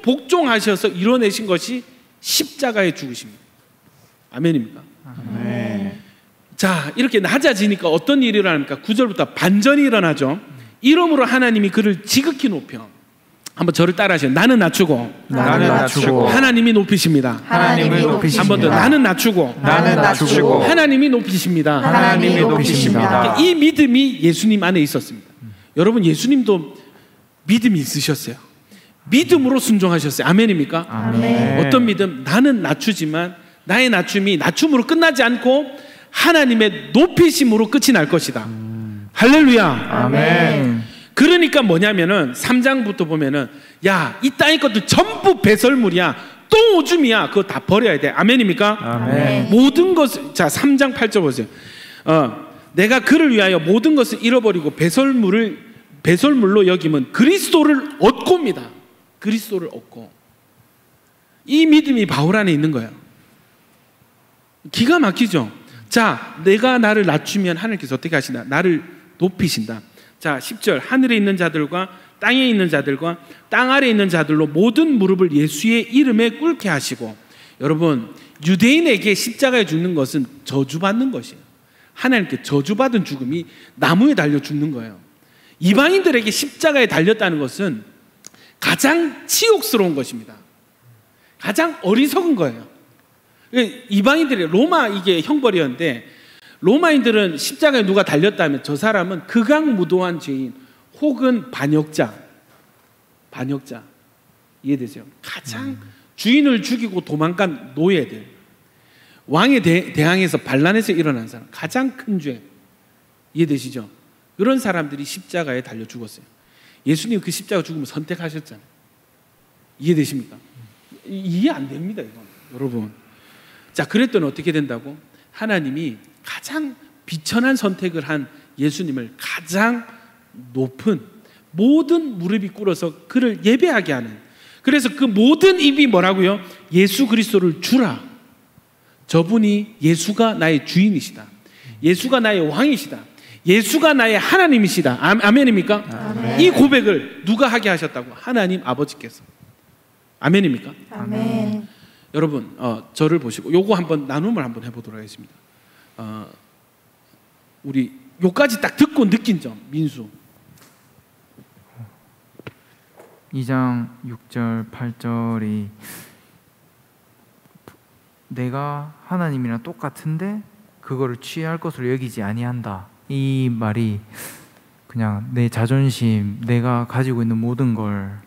복종하셔서 이뤄내신 것이 십자가의 죽으십니다. 아멘입니까? 아멘. 자, 이렇게 낮아지니까 어떤 일이 일어납니까? 9절부터 반전이 일어나죠. 이러므로 하나님이 그를 지극히 높여. 한번 저를 따라하세요. 나는 낮추고 하나님이 높이십니다. 한 번 더 나는 낮추고 하나님이 높이십니다. 이 믿음이 예수님 안에 있었습니다. 여러분 예수님도 믿음이 있으셨어요. 믿음으로 순종하셨어요. 아멘입니까? 아멘. 어떤 믿음? 나는 낮추지만 나의 낮춤이 낮춤으로 끝나지 않고 하나님의 높이심으로 끝이 날 것이다. 할렐루야. 아멘. 그러니까 뭐냐면은 3장부터 보면은 야, 이 땅의 것들 전부 배설물이야. 또 오줌이야. 그거 다 버려야 돼. 아멘입니까? 아멘. 모든 것을 자 3장 8절 보세요. 내가 그를 위하여 모든 것을 잃어버리고 배설물로 여기면 그리스도를 얻고입니다. 그리스도를 얻고. 이 믿음이 바울 안에 있는 거예요. 기가 막히죠. 자, 내가 나를 낮추면 하나님께서 어떻게 하시나? 나를 높이신다. 자, 10절 하늘에 있는 자들과 땅에 있는 자들과 땅 아래에 있는 자들로 모든 무릎을 예수의 이름에 꿇게 하시고. 여러분 유대인에게 십자가에 죽는 것은 저주받는 것이에요. 하나님께 저주받은 죽음이 나무에 달려 죽는 거예요. 이방인들에게 십자가에 달렸다는 것은 가장 치욕스러운 것입니다. 가장 어리석은 거예요. 이방인들이 로마 이게 형벌이었는데 로마인들은 십자가에 누가 달렸다면 저 사람은 극악무도한 죄인 혹은 반역자 이해되세요? 가장 주인을 죽이고 도망간 노예들, 왕에 대항해서 반란에서 일어난 사람, 가장 큰 죄 이해되시죠? 이런 사람들이 십자가에 달려 죽었어요. 예수님 그 십자가 죽음을 선택하셨잖아요. 이해되십니까? 이해 안 됩니다, 이건 여러분. 자, 그랬더니 어떻게 된다고? 하나님이 가장 비천한 선택을 한 예수님을 가장 높은 모든 무릎이 꿇어서 그를 예배하게 하는, 그래서 그 모든 입이 뭐라고요? 예수 그리스도를 주라. 저분이 예수가 나의 주인이시다. 예수가 나의 왕이시다. 예수가 나의 하나님이시다. 아멘입니까? 아멘. 이 고백을 누가 하게 하셨다고? 하나님 아버지께서. 아멘입니까? 아멘. 여러분 저를 보시고 요거 한번 나눔을 한번 해보도록 하겠습니다. 우리 요까지 딱 듣고 느낀 점, 민수. 2장 6절 8절이 내가 하나님이랑 똑같은데 그거를 취할 것으로 여기지 아니한다. 이 말이 그냥 내 자존심, 내가 가지고 있는 모든 걸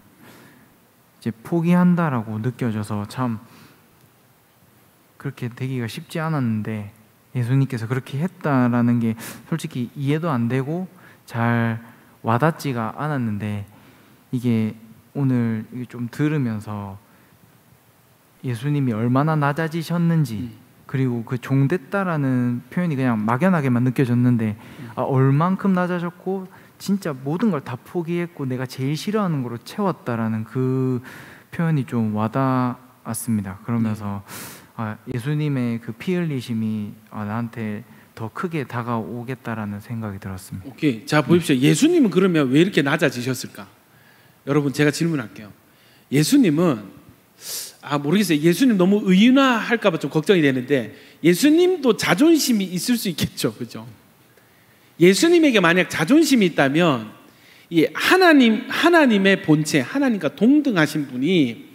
이제 포기한다라고 느껴져서 참 그렇게 되기가 쉽지 않았는데 예수님께서 그렇게 했다라는 게 솔직히 이해도 안 되고 잘 와닿지가 않았는데 이게 오늘 좀 들으면서 예수님이 얼마나 낮아지셨는지 그리고 그 종됐다라는 표현이 그냥 막연하게만 느껴졌는데 얼만큼 낮아졌고 진짜 모든 걸 다 포기했고 내가 제일 싫어하는 거로 채웠다라는 그 표현이 좀 와닿았습니다. 그러면서 예수님의 그 피 흘리심이 나한테 더 크게 다가오겠다라는 생각이 들었습니다. 오케이. 자, 보십시오. 예수님은 그러면 왜 이렇게 낮아지셨을까? 여러분 제가 질문할게요. 예수님은 모르겠어요. 예수님 너무 의인화할까 봐 좀 걱정이 되는데 예수님도 자존심이 있을 수 있겠죠. 그죠? 예수님에게 만약 자존심이 있다면 이 하나님의 본체, 하나님과 동등하신 분이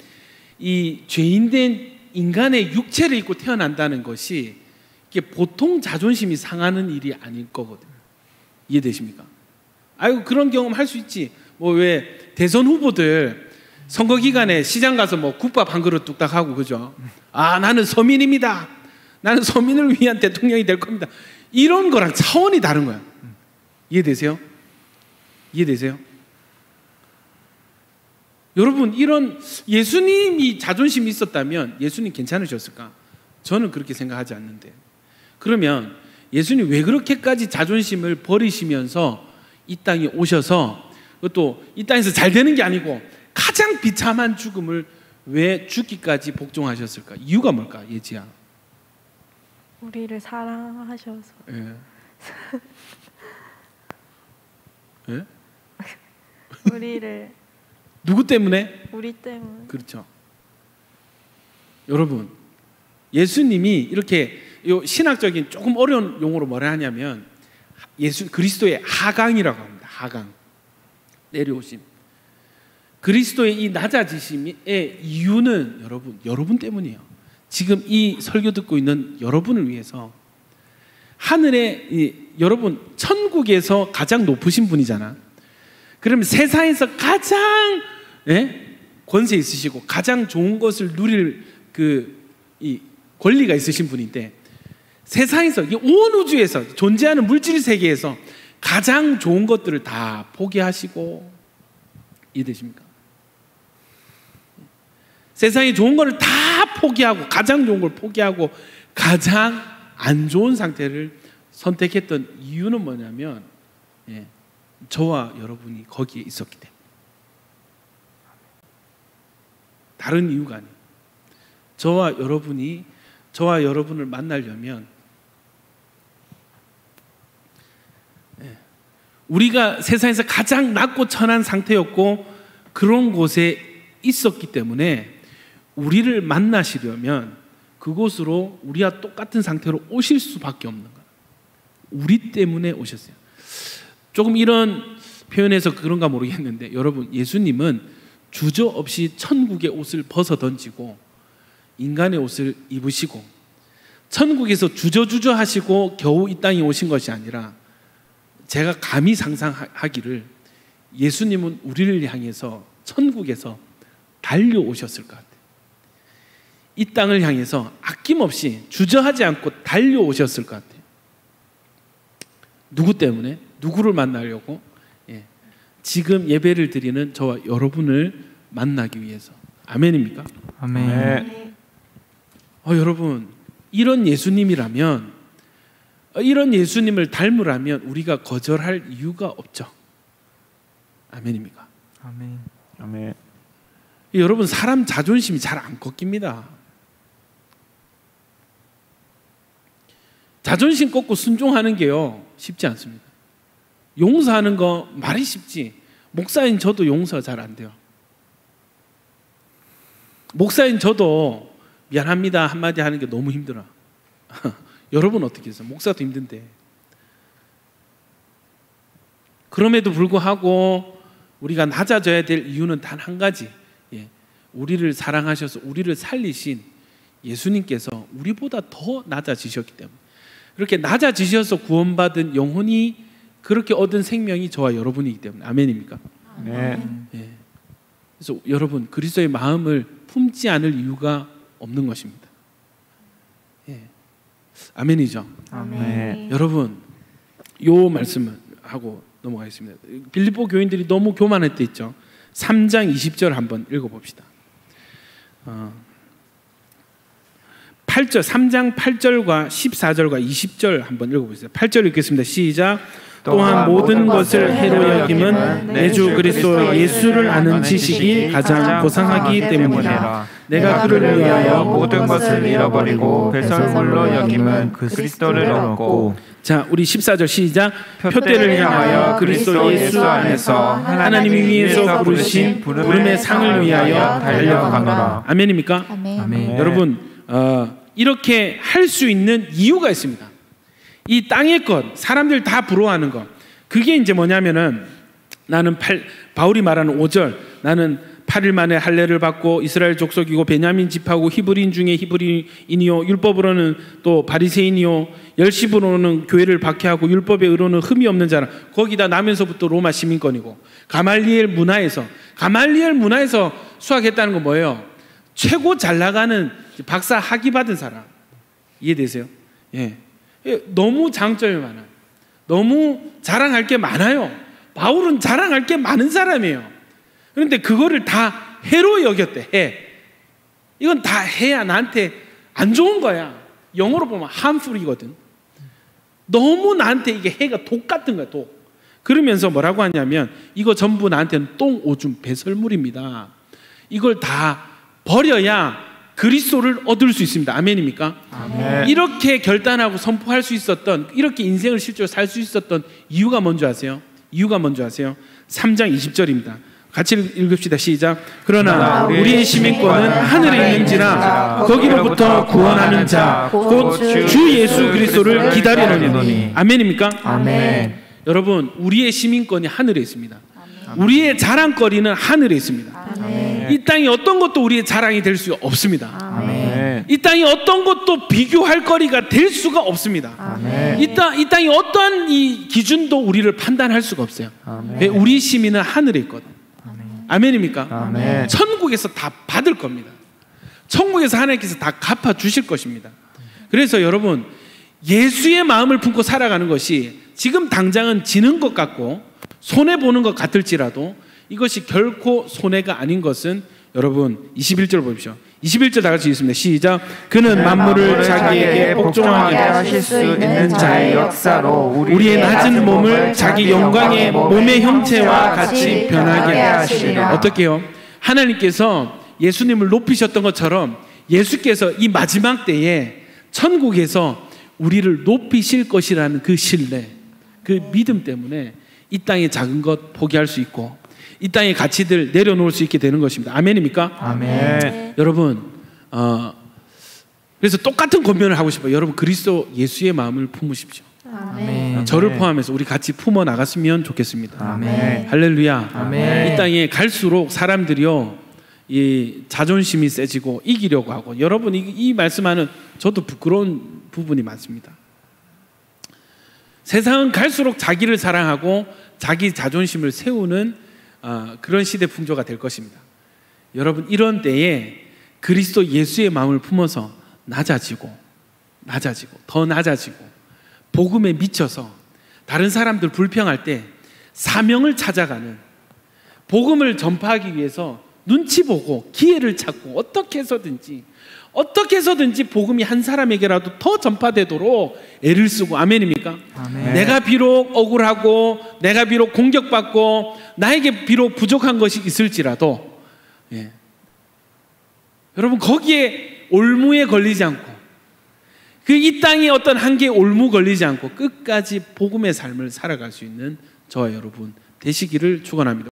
이 죄인된 인간의 육체를 입고 태어난다는 것이 이게 보통 자존심이 상하는 일이 아닐 거거든요. 이해되십니까? 아이고 그런 경험 할 수 있지. 뭐 왜 대선 후보들 선거 기간에 시장 가서 뭐 국밥 한 그릇 뚝딱 하고 그죠? 나는 서민입니다. 나는 서민을 위한 대통령이 될 겁니다. 이런 거랑 차원이 다른 거야. 이해되세요? 이해되세요? 여러분 이런 예수님이 자존심이 있었다면 예수님 괜찮으셨을까? 저는 그렇게 생각하지 않는데. 그러면 예수님 왜 그렇게까지 자존심을 버리시면서 이 땅에 오셔서 또 이 땅에서 잘 되는 게 아니고 가장 비참한 죽음을 왜 죽기까지 복종하셨을까? 이유가 뭘까? 예지야. 우리를 사랑하셔서. 예. 예? 우리를 누구 때문에? 우리 때문에. 그렇죠. 여러분, 예수님이 이렇게 요 신학적인 조금 어려운 용어로 뭐라 하냐면 그리스도의 하강이라고 합니다. 하강. 내려오심. 그리스도의 이 낮아지심의 이유는 여러분 때문이에요. 지금 이 설교 듣고 있는 여러분을 위해서 하늘에 여러분 천국에서 가장 높으신 분이잖아. 그러면 세상에서 가장 권세 있으시고 가장 좋은 것을 누릴 이 권리가 있으신 분인데 세상에서 온 우주에서 존재하는 물질 세계에서 가장 좋은 것들을 다 포기하시고 이해되십니까? 세상에 좋은 것을 다 포기하고 가장 좋은 걸 포기하고 가장 안 좋은 상태를 선택했던 이유는 뭐냐면 저와 여러분이 거기에 있었기 때문에. 다른 이유가 아니에요. 저와 여러분을 만나려면 우리가 세상에서 가장 낮고 천한 상태였고 그런 곳에 있었기 때문에 우리를 만나시려면 그곳으로 우리와 똑같은 상태로 오실 수밖에 없는 거예요. 우리 때문에 오셨어요. 조금 이런 표현에서 그런가 모르겠는데 여러분, 예수님은 주저없이 천국의 옷을 벗어 던지고 인간의 옷을 입으시고 천국에서 주저주저 하시고 겨우 이 땅에 오신 것이 아니라, 제가 감히 상상하기를 예수님은 우리를 향해서 천국에서 달려오셨을 것 같아요. 이 땅을 향해서 아낌없이 주저하지 않고 달려오셨을 것 같아요. 누구 때문에? 누구를 만나려고? 지금 예배를 드리는 저와 여러분을 만나기 위해서. 아멘입니까? 아멘. 여러분, 이런 예수님이라면, 이런 예수님을 닮으라면 우리가 거절할 이유가 없죠. 아멘입니까? 아멘. 아멘. 여러분, 사람 자존심이 잘 안 꺾입니다. 자존심 꺾고 순종하는 게요, 쉽지 않습니다. 용서하는 거 말이 쉽지, 목사인 저도 용서 잘 안 돼요. 목사인 저도 미안합니다 한마디 하는 게 너무 힘들어. 여러분 어떻게 했어요? 목사도 힘든데. 그럼에도 불구하고 우리가 낮아져야 될 이유는 단 한 가지, 우리를 사랑하셔서 우리를 살리신 예수님께서 우리보다 더 낮아지셨기 때문에, 그렇게 낮아지셔서 구원받은 영혼이, 그렇게 얻은 생명이 저와 여러분이기 때문에. 아멘입니까? 네. 그래서 여러분, 그리스도의 마음을 품지 않을 이유가 없는 것입니다. 아멘이죠? 아멘. 여러분, 요 말씀을 하고 넘어가겠습니다. 빌립보 교인들이 너무 교만했다 했죠. 3장 20절 한번 읽어봅시다. 8절, 3장 8절과 14절과 20절 한번 읽어보세요. 8절 읽겠습니다. 시작. 또한 모든 것을 해로 여김은 내 주 그리스도 예수를 아는 지식이 가장 고상하기 때문이라. 내가 그를 위하여 모든 것을 잃어버리고 배설물로 여김은 그리스도를 얻고. 자, 우리 14절 시작. 표대를 향하여 그리스도 예수 안에서 하나님이 위에서 부르신 부름의 상을 위하여 달려가노라. 아멘입니까? 아멘. 아멘. 여러분, 이렇게 할 수 있는 이유가 있습니다. 이 땅의 것, 사람들 다 부러워하는 것, 그게 이제 뭐냐면은, 나는 바울이 말하는 5절, 나는 8일 만에 할례를 받고 이스라엘 족속이고 베냐민 집하고 히브리인 중에 히브리인이요, 율법으로는 또 바리새인이요, 열심으로는 교회를 박해하고 율법의 의로는 흠이 없는 자라. 거기다 나면서부터 로마 시민권이고, 가말리엘 문화에서 수학했다는 건 뭐예요? 최고 잘 나가는 박사 학위 받은 사람. 이해되세요? 너무 장점이 많아요. 너무 자랑할 게 많아요. 바울은 자랑할 게 많은 사람이에요. 그런데 그거를 다 해로 여겼대. 이건 다 해야 나한테 안 좋은 거야. 영어로 보면 harmful이거든. 너무 나한테 이게 해가 독 같은 거야, 독. 그러면서 뭐라고 하냐면, 이거 전부 나한테는 똥, 오줌, 배설물입니다. 이걸 다 버려야 그리스도를 얻을 수 있습니다. 아멘입니까? 아멘. 이렇게 결단하고 선포할 수 있었던, 이렇게 인생을 실제로 살 수 있었던 이유가 뭔지 아세요? 3장 20절입니다. 같이 읽읍시다. 시작. 그러나 우리의 시민권은 하늘에 있는지라 거기로부터 구원하는 자 곧 주 예수 그리스도를 기다리노니. 아멘입니까? 아멘. 여러분, 우리의 시민권이 하늘에 있습니다. 우리의 자랑거리는 하늘에 있습니다. 이 땅이 어떤 것도 우리의 자랑이 될 수 없습니다. 아멘. 이 땅이 어떤 것도 비교할 거리가 될 수가 없습니다. 아멘. 이 땅이 어떠한 이 기준도 우리를 판단할 수가 없어요. 아멘. 왜? 우리 시민은 하늘에 있거든. 아멘입니까? 아멘. 천국에서 다 받을 겁니다. 천국에서 하나님께서 다 갚아 주실 것입니다. 그래서 여러분, 예수의 마음을 품고 살아가는 것이 지금 당장은 지는 것 같고 손해보는 것 같을지라도 이것이 결코 손해가 아닌 것은, 여러분 21절 보십시오. 21절 다 같이 읽습니다. 시작. 그는 만물을 자기에게 복종하게 하실 수 있는 자의 역사로 우리의 낮은 몸을 자기 영광의 몸의 형체와 같이 변하게 하시리라. 어떻게 해요? 하나님께서 예수님을 높이셨던 것처럼 예수께서 이 마지막 때에 천국에서 우리를 높이실 것이라는 그 신뢰, 그 믿음 때문에 이 땅의 작은 것 포기할 수 있고 이 땅의 가치들 내려놓을 수 있게 되는 것입니다. 아멘입니까? 아멘. 여러분, 그래서 똑같은 권면을 하고 싶어요. 여러분, 그리스도 예수의 마음을 품으십시오. 아멘. 저를 포함해서 우리 같이 품어 나갔으면 좋겠습니다. 아멘. 할렐루야. 아멘. 이 땅에 갈수록 사람들이요, 이 자존심이 세지고 이기려고 하고, 여러분 이 말씀하는 저도 부끄러운 부분이 많습니다. 세상은 갈수록 자기를 사랑하고 자기 자존심을 세우는 그런 시대 풍조가 될 것입니다. 여러분, 이런 때에 그리스도 예수의 마음을 품어서 낮아지고 더 낮아지고 복음에 미쳐서 다른 사람들 불평할 때 사명을 찾아가는, 복음을 전파하기 위해서 눈치 보고 기회를 찾고 어떻게 해서든지 복음이 한 사람에게라도 더 전파되도록 애를 쓰고, 아멘입니까? 아멘. 내가 비록 억울하고 내가 비록 공격받고 나에게 비록 부족한 것이 있을지라도, 여러분, 거기에 올무에 걸리지 않고, 그 이 땅에 어떤 한계에 올무 걸리지 않고 끝까지 복음의 삶을 살아갈 수 있는 저와 여러분 되시기를 축원합니다.